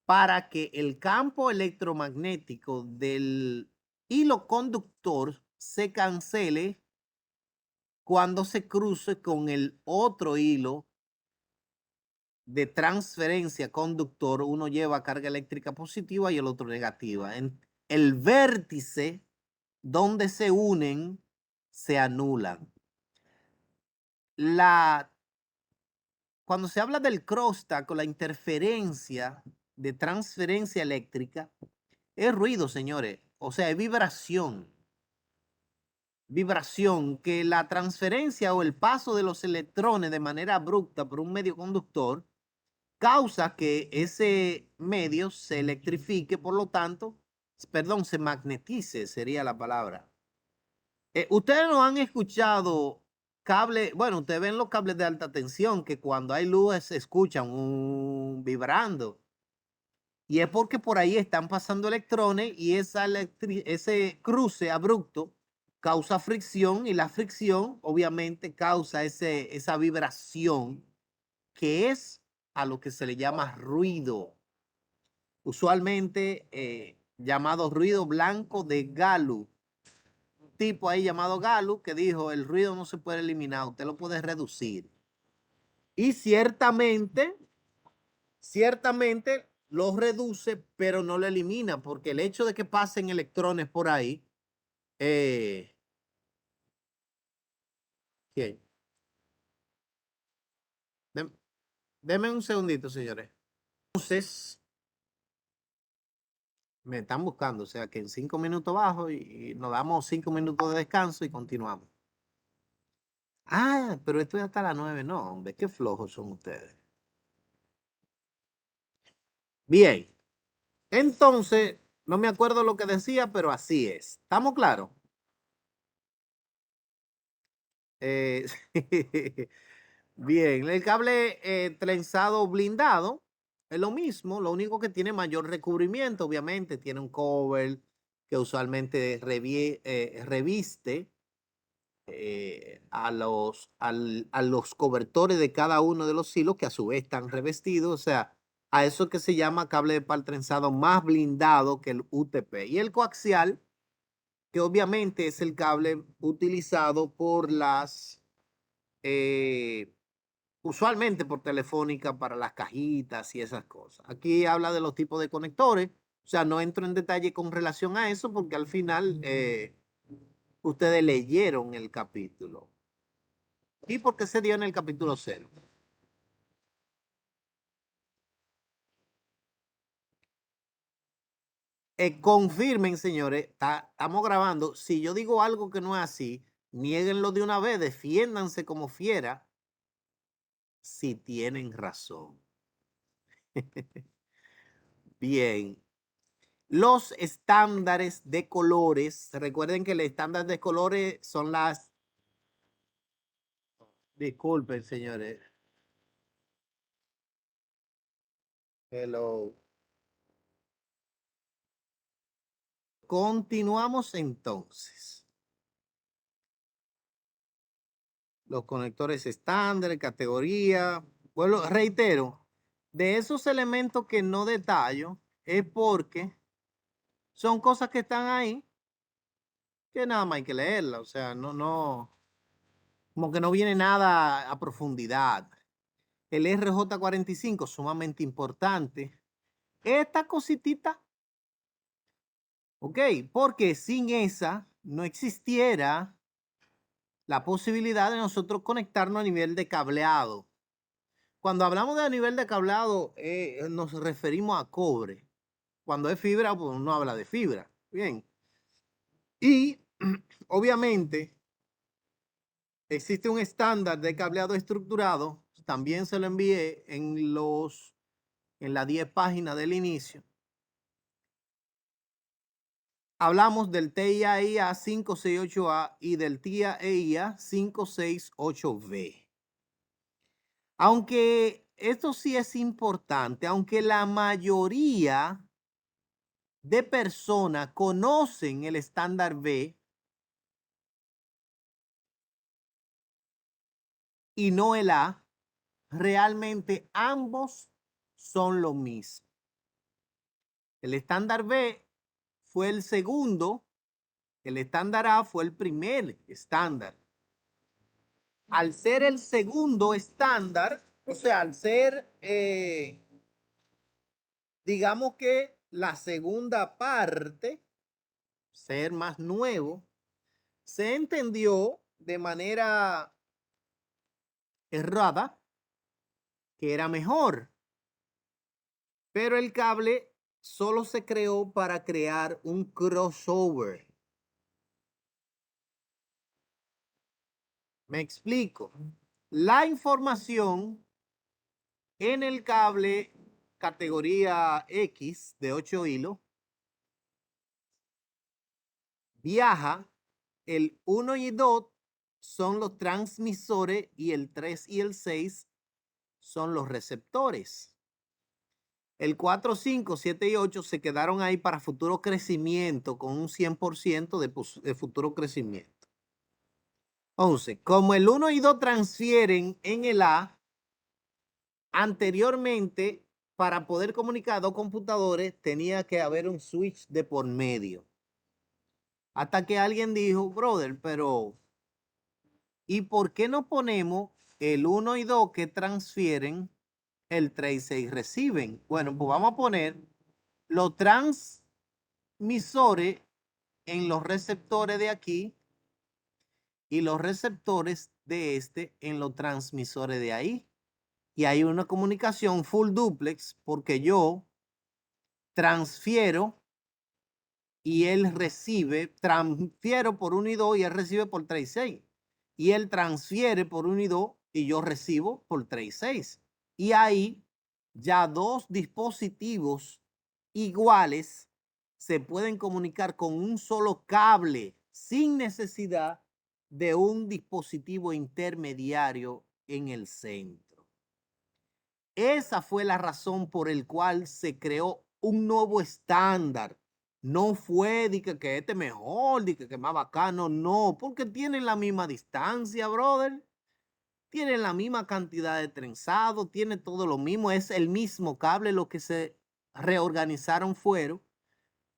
para que el campo electromagnético del hilo conductor se cancele cuando se cruce con el otro hilo de transferencia conductor. Uno lleva carga eléctrica positiva y el otro negativa. El vértice donde se unen se anulan. Cuando se habla del crosstalk o la interferencia de transferencia eléctrica, es ruido, señores. O sea, es vibración. Vibración, que la transferencia o el paso de los electrones de manera abrupta por un medio conductor causa que ese medio se electrifique, por lo tanto, perdón, se magnetice, sería la palabra. Ustedes no han escuchado cable, bueno, ustedes ven los cables de alta tensión que cuando hay luz se escuchan un vibrando. Y es porque por ahí están pasando electrones y ese cruce abrupto causa fricción, y la fricción obviamente causa esa vibración, que es a lo que se le llama ruido. Usualmente llamado ruido blanco de Galo. Un tipo ahí llamado Galo que dijo: el ruido no se puede eliminar, usted lo puede reducir. Y ciertamente lo reduce, pero no lo elimina, porque el hecho de que pasen electrones por ahí, ¿quién? Deme un segundito, señores. Entonces, me están buscando, o sea que en 5 minutos bajo y nos damos 5 minutos de descanso y continuamos. Ah, pero esto es hasta las 9, no, hombre, qué flojos son ustedes. Bien, entonces, no me acuerdo lo que decía, pero así es. ¿Estamos claros? Bien, el cable trenzado blindado es lo mismo, lo único que tiene mayor recubrimiento, obviamente, tiene un cover que usualmente reviste a los cobertores de cada uno de los hilos, que a su vez están revestidos, o sea, a eso que se llama cable de par trenzado más blindado que el UTP. Y el coaxial, que obviamente es el cable utilizado por usualmente por Telefónica para las cajitas y esas cosas. Aquí habla de los tipos de conectores, o sea, no entro en detalle con relación a eso porque al final ustedes leyeron el capítulo. ¿Y por qué se dio en el capítulo 0? Confirmen, señores, estamos grabando. Si yo digo algo que no es así, niéguenlo de una vez, defiéndanse como fiera si tienen razón. Bien. Los estándares de colores, recuerden que el estándar de colores son las... Disculpen, señores. Hello. Continuamos entonces. Los conectores estándar, categoría. Bueno, reitero, de esos elementos que no detallo es porque son cosas que están ahí que nada más hay que leerla. O sea, como que no viene nada a profundidad. El RJ45, sumamente importante. Esta cositita, ok, porque sin esa no existiera la posibilidad de nosotros conectarnos a nivel de cableado. Cuando hablamos de nivel de cableado, nos referimos a cobre. Cuando es fibra, pues uno habla de fibra. Bien. Y obviamente existe un estándar de cableado estructurado. También se lo envié en las 10 páginas del inicio. hablamos del TIA 568A y del TIA 568B. Aunque esto sí es importante, aunque la mayoría de personas conocen el estándar B y no el A, realmente ambos son lo mismo. El estándar B fue el segundo, el estándar A fue el primer estándar. Al ser el segundo estándar, o sea, al ser, digamos que la segunda parte, ser más nuevo, se entendió de manera errada que era mejor. Pero el cable solo se creó para crear un crossover. Me explico. La información en el cable categoría X de 8 hilos viaja. El 1 y 2 son los transmisores y el 3 y el 6 son los receptores. El 4, 5, 7 y 8 se quedaron ahí para futuro crecimiento con un 100% de futuro crecimiento. 11. Como el 1 y 2 transfieren en el A, anteriormente para poder comunicar dos computadores tenía que haber un switch de por medio. Hasta que alguien dijo, brother, pero ¿y por qué no ponemos el 1 y 2 que transfieren, el 3 y 6 reciben? Bueno, pues vamos a poner los transmisores en los receptores de aquí y los receptores de este en los transmisores de ahí. Y hay una comunicación full duplex porque yo transfiero y él recibe, transfiero por 1 y 2 y él recibe por 3 y 6. Y él transfiere por 1 y 2 y yo recibo por 3 y 6. Y ahí ya dos dispositivos iguales se pueden comunicar con un solo cable sin necesidad de un dispositivo intermediario en el centro. Esa fue la razón por la cual se creó un nuevo estándar. No fue de que este mejor, de que más bacano, no, porque tienen la misma distancia, brother. Tienen la misma cantidad de trenzado, tiene todo lo mismo, es el mismo cable. Lo que se reorganizaron fueron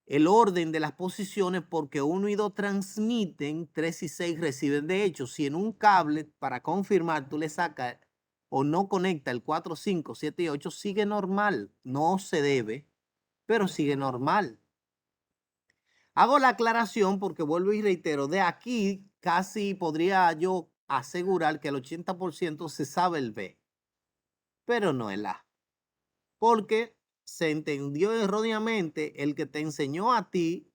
el orden de las posiciones porque 1 y 2 transmiten, 3 y 6 reciben. De hecho, si en un cable, para confirmar, tú le sacas o no conecta el 4, 5, 7 y 8, sigue normal. No se debe, pero sigue normal. Hago la aclaración porque vuelvo y reitero, de aquí casi podría yo asegurar que el 80% se sabe el B, pero no el A. Porque se entendió erróneamente, el que te enseñó a ti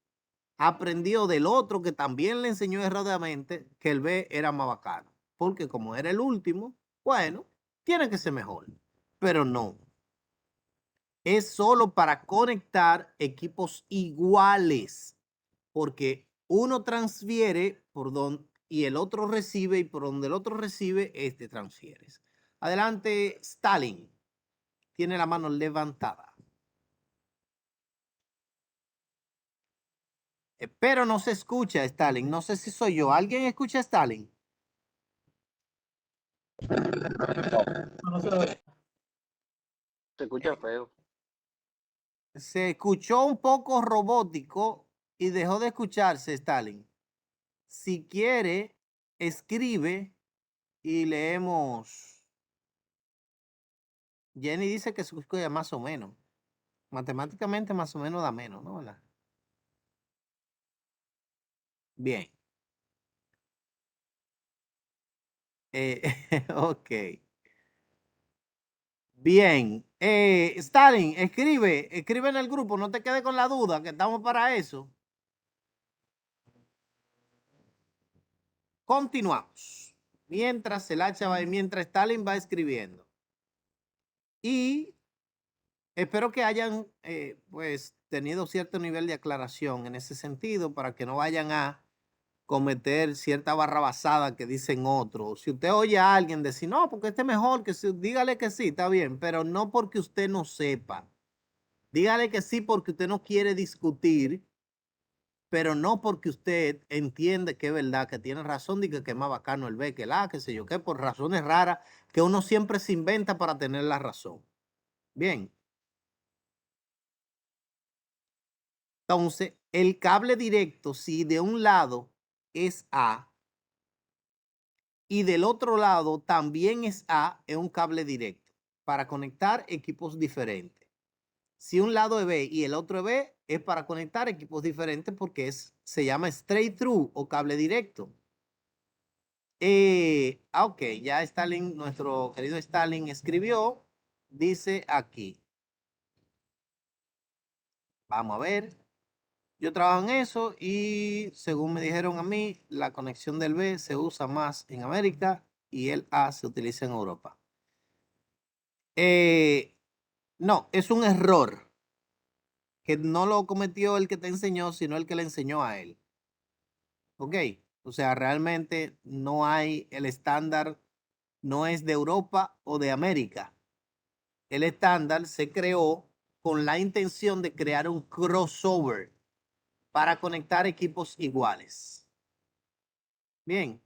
aprendió del otro que también le enseñó erróneamente que el B era más bacano. Porque como era el último, bueno, tiene que ser mejor, pero no. Es solo para conectar equipos iguales. Porque uno transfiere por donde y el otro recibe, y por donde el otro recibe, este transfiere. Adelante, Stalin. Tiene la mano levantada. Pero no se escucha, Stalin. No sé si soy yo. ¿Alguien escucha a Stalin? Se escucha feo. Se escuchó un poco robótico y dejó de escucharse, Stalin. Si quiere, escribe y leemos. Jenny dice que se escucha más o menos. Matemáticamente más o menos da menos, ¿no? ¿Verdad? Bien. Ok. Bien. Stalin, escribe en el grupo, no te quedes con la duda, que estamos para eso. Continuamos. Mientras el hacha va y mientras Stalin va escribiendo. Y espero que hayan pues tenido cierto nivel de aclaración en ese sentido para que no vayan a cometer cierta barrabasada que dicen otros. Si usted oye a alguien decir, no, porque este es mejor, dígale que sí, está bien, pero no porque usted no sepa. Dígale que sí porque usted no quiere discutir, pero no porque usted entiende que es verdad, que tiene razón, de que es más bacano el B que el A, qué sé yo, que por razones raras que uno siempre se inventa para tener la razón. Bien. Entonces, el cable directo, si de un lado es A y del otro lado también es A, es un cable directo para conectar equipos diferentes. Si un lado es B y el otro es B, es para conectar equipos diferentes porque se llama straight through o cable directo. Ok, ya Stalin, nuestro querido Stalin escribió, dice aquí. Vamos a ver. Yo trabajo en eso y según me dijeron a mí, la conexión del B se usa más en América y el A se utiliza en Europa. No, es un error que no lo cometió el que te enseñó, sino el que le enseñó a él. Ok, o sea, realmente no hay el estándar, no es de Europa o de América. El estándar se creó con la intención de crear un crossover para conectar equipos iguales. Bien.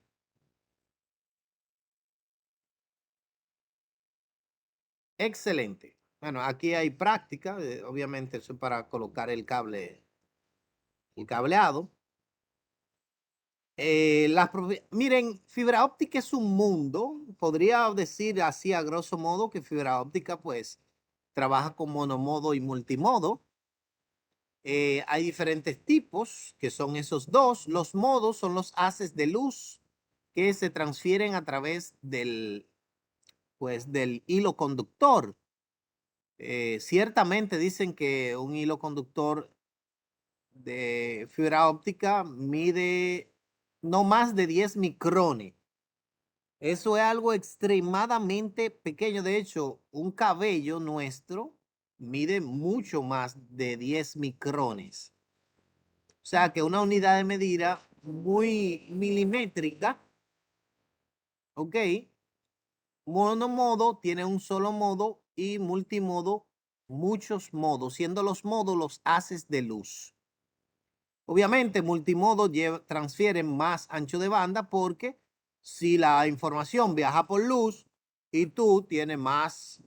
Excelente. Bueno, aquí hay práctica, obviamente eso es para colocar el cableado. Miren, fibra óptica es un mundo, podría decir así a grosso modo que fibra óptica pues trabaja con monomodo y multimodo. Hay diferentes tipos que son esos dos. Los modos son los haces de luz que se transfieren a través del hilo conductor. Ciertamente dicen que un hilo conductor de fibra óptica mide no más de 10 micrones. Eso es algo extremadamente pequeño. De hecho, un cabello nuestro mide mucho más de 10 micrones. O sea que una unidad de medida muy milimétrica. Ok. Monomodo tiene un solo modo y multimodo muchos modos, siendo los modos los haces de luz. Obviamente, multimodo transfiere más ancho de banda porque si la información viaja por luz y tú tienes más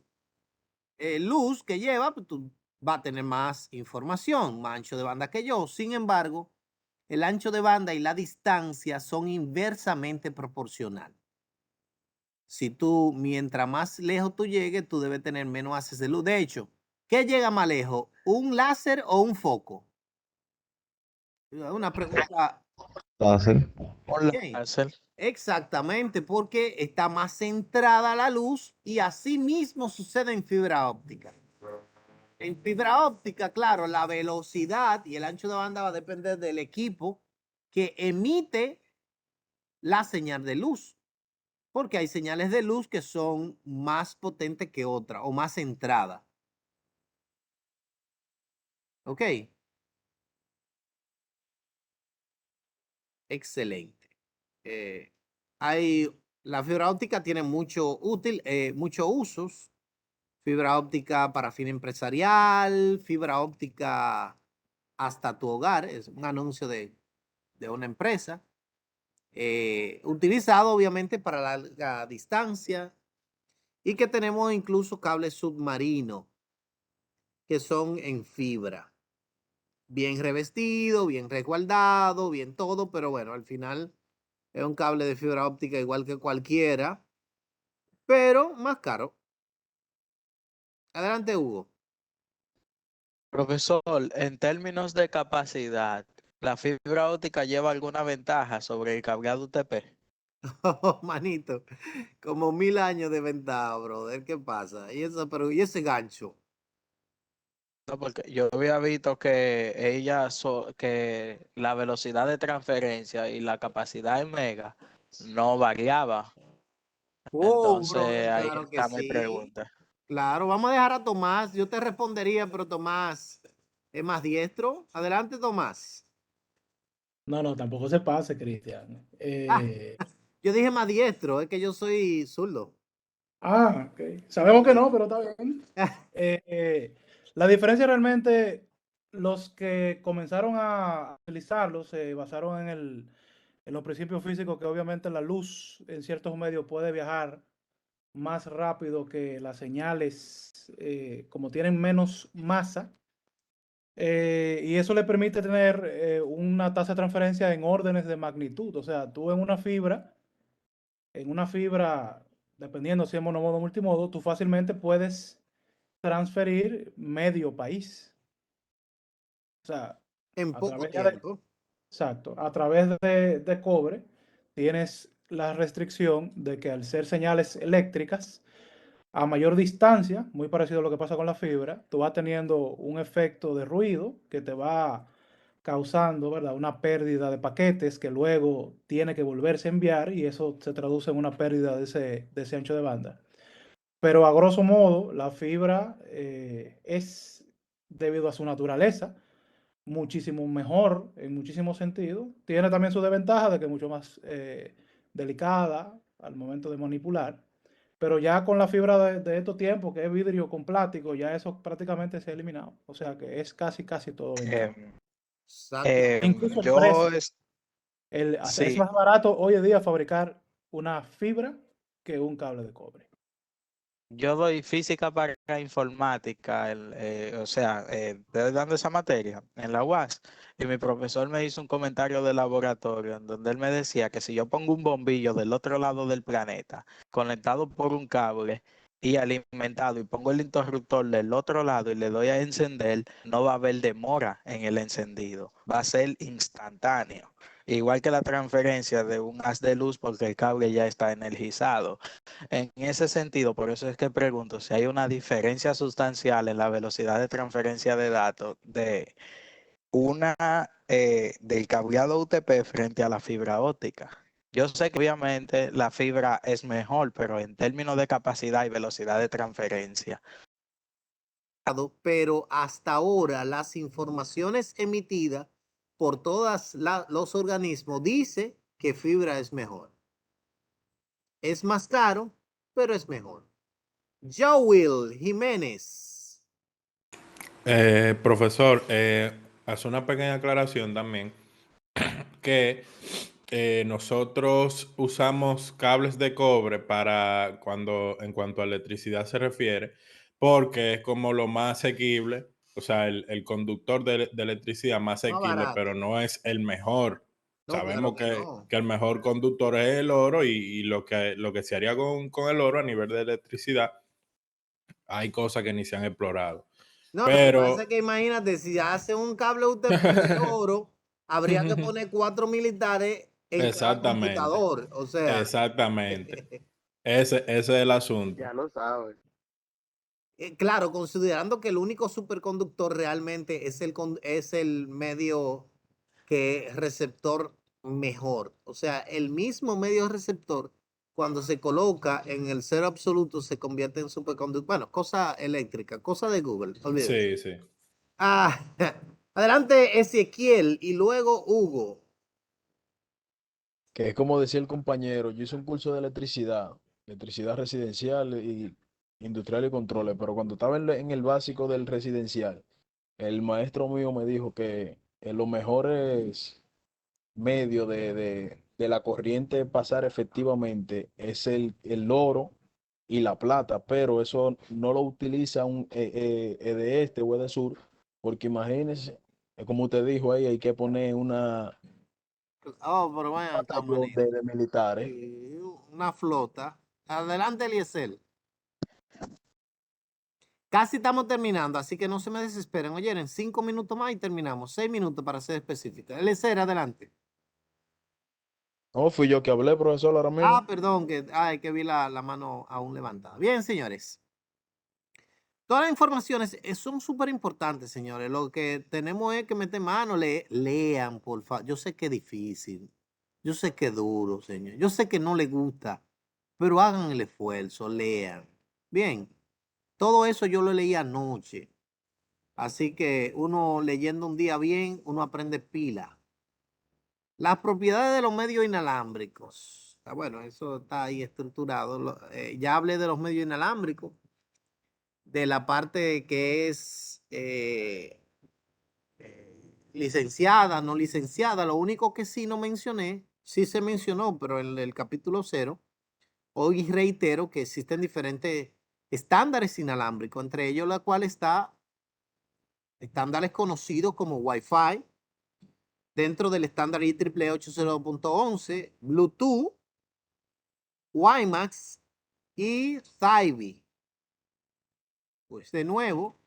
luz que lleva, pues tú vas a tener más información, más ancho de banda que yo. Sin embargo, el ancho de banda y la distancia son inversamente proporcionales. Si tú, mientras más lejos tú llegues, tú debes tener menos haces de luz. De hecho, ¿qué llega más lejos? ¿Un láser o un foco? Una pregunta. Láser. Láser. Exactamente, porque está más centrada la luz y así mismo sucede en fibra óptica. En fibra óptica, claro, la velocidad y el ancho de banda va a depender del equipo que emite la señal de luz. Porque hay señales de luz que son más potentes que otras o más centradas. ¿Ok? Excelente. La fibra óptica tiene muchos usos. Fibra óptica para fin empresarial, fibra óptica hasta tu hogar, es un anuncio de una empresa. Utilizado obviamente para larga distancia y que tenemos incluso cables submarinos que son en fibra. Bien revestido, bien resguardado, bien todo, pero bueno, al final es un cable de fibra óptica igual que cualquiera, pero más caro. Adelante, Hugo. Profesor, en términos de capacidad, ¿la fibra óptica lleva alguna ventaja sobre el cableado UTP? Oh, manito, como 1000 años de ventaja, brother. ¿Qué pasa? ¿Y ese gancho? No, porque yo había visto que que la velocidad de transferencia y la capacidad en mega no variaba. Oh, Entonces brother, ahí claro que está mi sí. pregunta. Claro, vamos a dejar a Tomás. Yo te respondería, pero Tomás es más diestro. Adelante, Tomás. No, tampoco se pase, Cristian. Yo dije más diestro, es que yo soy zurdo. Ok. Sabemos que no, pero está bien. La diferencia realmente, los que comenzaron a utilizarlo se basaron en los principios físicos, que obviamente la luz en ciertos medios puede viajar más rápido que las señales, como tienen menos masa, y eso le permite tener una tasa de transferencia en órdenes de magnitud. O sea, tú en una fibra, dependiendo si es monomodo o multimodo, tú fácilmente puedes transferir medio país. O sea, En a poco través ya de, tiempo. exacto, a través de cobre tienes la restricción de que al ser señales eléctricas, a mayor distancia, muy parecido a lo que pasa con la fibra, tú vas teniendo un efecto de ruido que te va causando, ¿verdad?, una pérdida de paquetes que luego tiene que volverse a enviar, y eso se traduce en una pérdida de ese ancho de banda. Pero a grosso modo, la fibra es, debido a su naturaleza, muchísimo mejor en muchísimos sentidos. Tiene también su desventaja de que es mucho más delicada al momento de manipular. Pero ya con la fibra de estos tiempos, que es vidrio con plástico, ya eso prácticamente se ha eliminado. O sea que es casi todo ventaja. Incluso el Yo, precio. Hasta es sí, más barato hoy en día fabricar una fibra que un cable de cobre. yo doy física para informática, o sea, estoy dando esa materia en la UAS, y mi profesor me hizo un comentario de laboratorio en donde él me decía que si yo pongo un bombillo del otro lado del planeta, conectado por un cable y alimentado, y pongo el interruptor del otro lado y le doy a encender, no va a haber demora en el encendido, va a ser instantáneo. Igual que la transferencia de un haz de luz porque el cable ya está energizado. En ese sentido, por eso es que pregunto si hay una diferencia sustancial en la velocidad de transferencia de datos de del cableado UTP frente a la fibra óptica. Yo sé que obviamente la fibra es mejor, pero en términos de capacidad y velocidad de transferencia. Pero hasta ahora las informaciones emitidas por todos los organismos dice que fibra es mejor. Es más caro, pero es mejor. Joel Jiménez. Profesor, hace una pequeña aclaración también, que nosotros usamos cables de cobre en cuanto a electricidad se refiere, porque es como lo más asequible, o sea, el conductor de electricidad más Más asequible, pero barato. no es el mejor. No, claro Sabemos que no. que el mejor conductor es el oro, y lo que se haría con el oro a nivel de electricidad, hay cosas que ni se han explorado. No, lo que Pero pasa es que imagínate, si hace un cable UTP de oro, habría que poner 4 militares en cada exactamente, computador. O sea, exactamente. Ese es el asunto. Ya lo sabes. claro, considerando que el único superconductor realmente es el medio que receptor mejor. O sea, el mismo medio receptor, cuando se coloca en el cero absoluto, se convierte en superconductor. Bueno, cosa eléctrica, cosa de Google, olvídese. Sí, sí. Adelante Ezequiel y luego Hugo. Que es como decía el compañero, yo hice un curso de electricidad residencial y industrial y controles, pero cuando estaba en el básico del residencial, el maestro mío me dijo que en los mejores medios de la corriente pasar efectivamente es el oro y la plata, pero eso no lo utiliza un de este o de sur, porque imagínense, como usted dijo ahí, hay que poner Oh, pero vayan acá, batallón manito. de militares. Sí, una flota. Adelante, Eliezer. Casi estamos terminando, así que no se me desesperen. Oye, en 5 minutos más y terminamos. 6 minutos para ser específica. Eliezer, adelante. No, fui yo que hablé, profesor, ahora mismo. Perdón, que vi la mano aún levantada. Bien, señores. Todas las informaciones son súper importantes, señores. Lo que tenemos es que meter mano, lean, por favor. Yo sé que es difícil. Yo sé que es duro, señor. Yo sé que no les gusta, pero hagan el esfuerzo, lean. Bien, todo eso yo lo leí anoche. Así que uno leyendo un día bien, uno aprende pila. Las propiedades de los medios inalámbricos. Bueno, eso está ahí estructurado. Ya hablé de los medios inalámbricos, de la parte que es licenciada, no licenciada. Lo único que sí no mencioné, sí se mencionó, pero en el capítulo 0, hoy reitero que existen diferentes estándares inalámbricos, entre ellos la cual está estándares conocidos como Wi-Fi, dentro del estándar IEEE 802.11, Bluetooth, WiMAX y Zigbee. Pues de nuevo,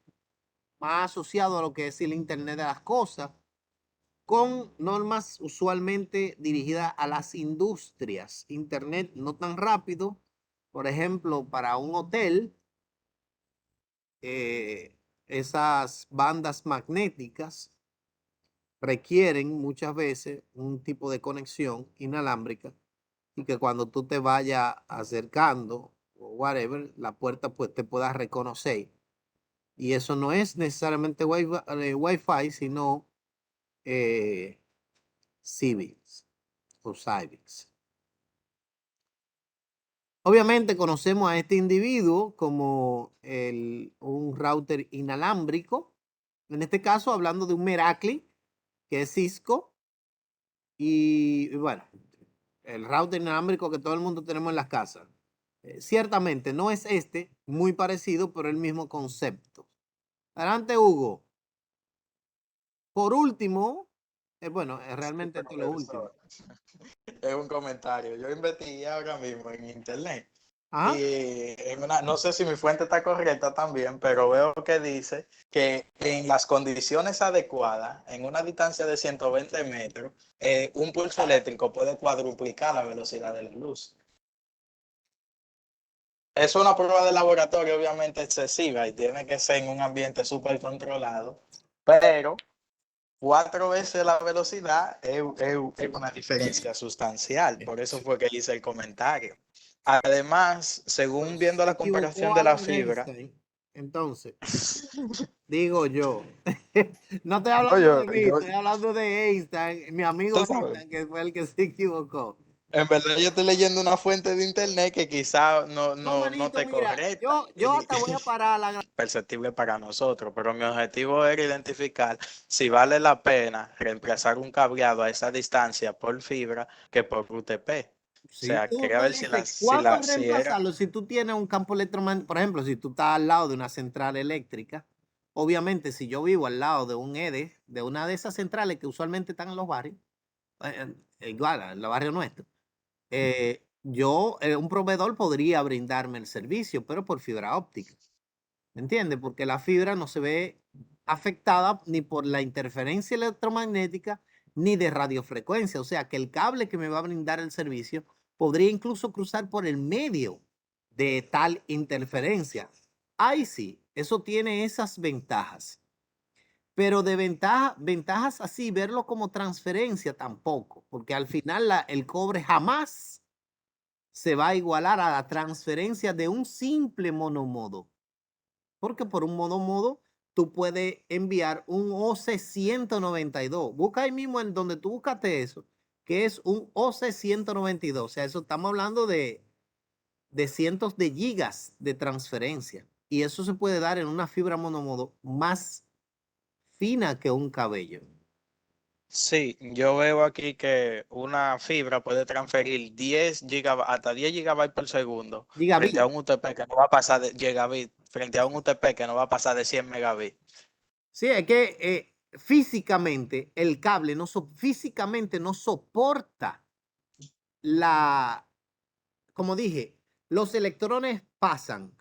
más asociado a lo que es el Internet de las cosas, con normas usualmente dirigidas a las industrias. Internet no tan rápido, por ejemplo, para un hotel, esas bandas magnéticas requieren muchas veces un tipo de conexión inalámbrica y que cuando tú te vayas acercando o whatever, la puerta pues te pueda reconocer. Y eso no es necesariamente Wi-Fi, sino Civics o Civics. Obviamente conocemos a este individuo como un router inalámbrico. En este caso, hablando de un Meraki, que es Cisco. Y bueno, el router inalámbrico que todo el mundo tenemos en las casas. Ciertamente no es muy parecido, pero el mismo concepto. Adelante, Hugo. Por último, bueno, realmente esto es lo último. Es un comentario. Yo investigué ahora mismo en internet Ajá. y no sé si mi fuente está correcta también, pero veo que dice que en las condiciones adecuadas, en una distancia de 120 metros, un pulso eléctrico puede cuadruplicar la velocidad de la luz. Es una prueba de laboratorio obviamente excesiva y tiene que ser en un ambiente súper controlado, pero 4 veces la velocidad es una diferencia sustancial. Por eso fue que hice el comentario. Además, según viendo la comparación de la fibra. Einstein. Entonces, digo yo, no estoy hablando de mí, estoy hablando de Einstein, mi amigo Einstein, que fue el que se equivocó. En verdad yo estoy leyendo una fuente de internet que quizá no te Mira, correcta. yo hasta voy a parar la Perceptible para nosotros, pero mi objetivo era identificar si vale la pena reemplazar un cableado a esa distancia por fibra que por UTP. O sea, quería ver si ¿cuándo reemplazarlo? Si tú tienes un campo electromagnético, por ejemplo, si tú estás al lado de una central eléctrica, obviamente si yo vivo al lado de un EDE, de una de esas centrales que usualmente están en los barrios, igual en los barrios nuestros, un proveedor podría brindarme el servicio, pero por fibra óptica. ¿Me entiendes? Porque la fibra no se ve afectada ni por la interferencia electromagnética ni de radiofrecuencia. O sea que el cable que me va a brindar el servicio podría incluso cruzar por el medio de tal interferencia. Ahí sí, eso tiene esas ventajas. Pero de ventajas así, verlo como transferencia tampoco, porque al final el cobre jamás se va a igualar a la transferencia de un simple monomodo. Porque por un modo tú puedes enviar un OC192. Busca ahí mismo en donde tú buscaste eso, que es un OC192. O sea, eso estamos hablando de cientos de gigas de transferencia. Y eso se puede dar en una fibra monomodo más fina que un cabello. Sí, yo veo aquí que una fibra puede transferir hasta 10 gigabytes por segundo frente a un UTP que no va a pasar de gigabit, frente a un UTP que no va a pasar de 100 megabits. Sí, es que físicamente el cable físicamente no soporta como dije, los electrones pasan.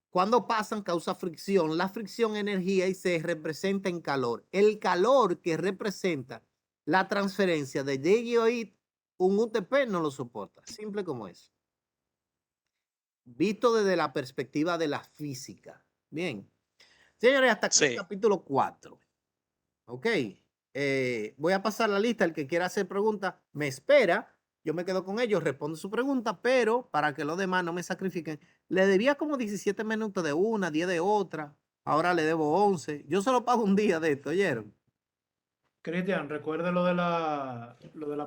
Cuando pasan causa fricción, la fricción energía y se representa en calor. El calor que representa la transferencia de gigabit, un UTP no lo soporta, simple como eso. Visto desde la perspectiva de la física. Bien. Señores, hasta aquí el capítulo 4. Ok. Voy a pasar la lista. El que quiera hacer preguntas, me espera. Yo me quedo con ellos, respondo su pregunta, pero para que los demás no me sacrifiquen, le debía como 17 minutos de una, 10 de otra. Ahora le debo 11. Yo solo pago un día de esto, ¿oyeron? Cristian, recuerde lo de la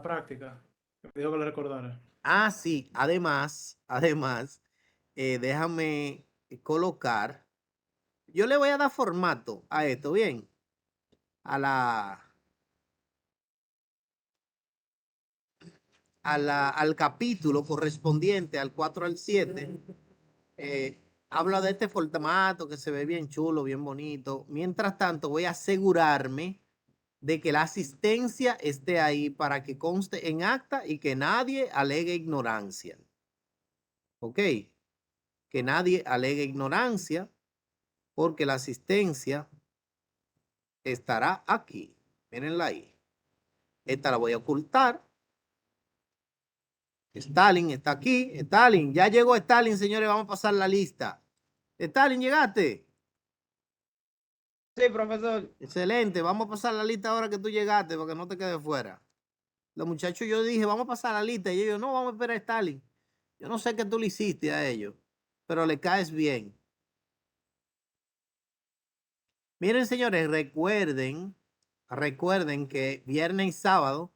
práctica. Me dijo que le recordara. Ah, sí. Además, déjame colocar. Yo le voy a dar formato a esto, bien. Al capítulo correspondiente al 4 al 7. Habla de este formato que se ve bien chulo, bien bonito. Mientras tanto, voy a asegurarme de que la asistencia esté ahí para que conste en acta y que nadie alegue ignorancia. ¿Ok? Que nadie alegue ignorancia porque la asistencia estará aquí. Mírenla ahí. Esta la voy a ocultar. Stalin está aquí. Stalin, ya llegó Stalin, señores. Vamos a pasar la lista. Stalin, ¿llegaste? Sí, profesor. Excelente. Vamos a pasar la lista ahora que tú llegaste para que no te quedes fuera. Los muchachos, yo dije, vamos a pasar la lista. Y ellos, no, vamos a esperar a Stalin. Yo no sé qué tú le hiciste a ellos, pero le caes bien. Miren, señores, recuerden que viernes y sábado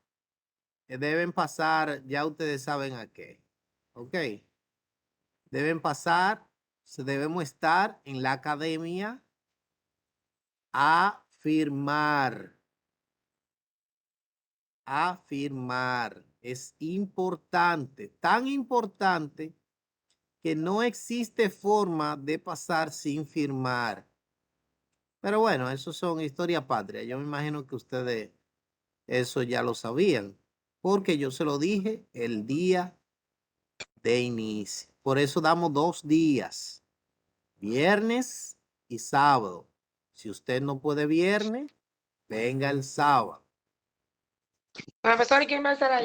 deben pasar, ya ustedes saben a qué. ¿Ok? Deben pasar, debemos estar en la academia a firmar. A firmar. Es importante, tan importante que no existe forma de pasar sin firmar. Pero bueno, eso son historia patria. Yo me imagino que ustedes eso ya lo sabían, porque yo se lo dije el día de inicio. Por eso damos 2 días, viernes y sábado. Si usted no puede viernes, venga el sábado. Profesor, ¿y quién va a estar ahí?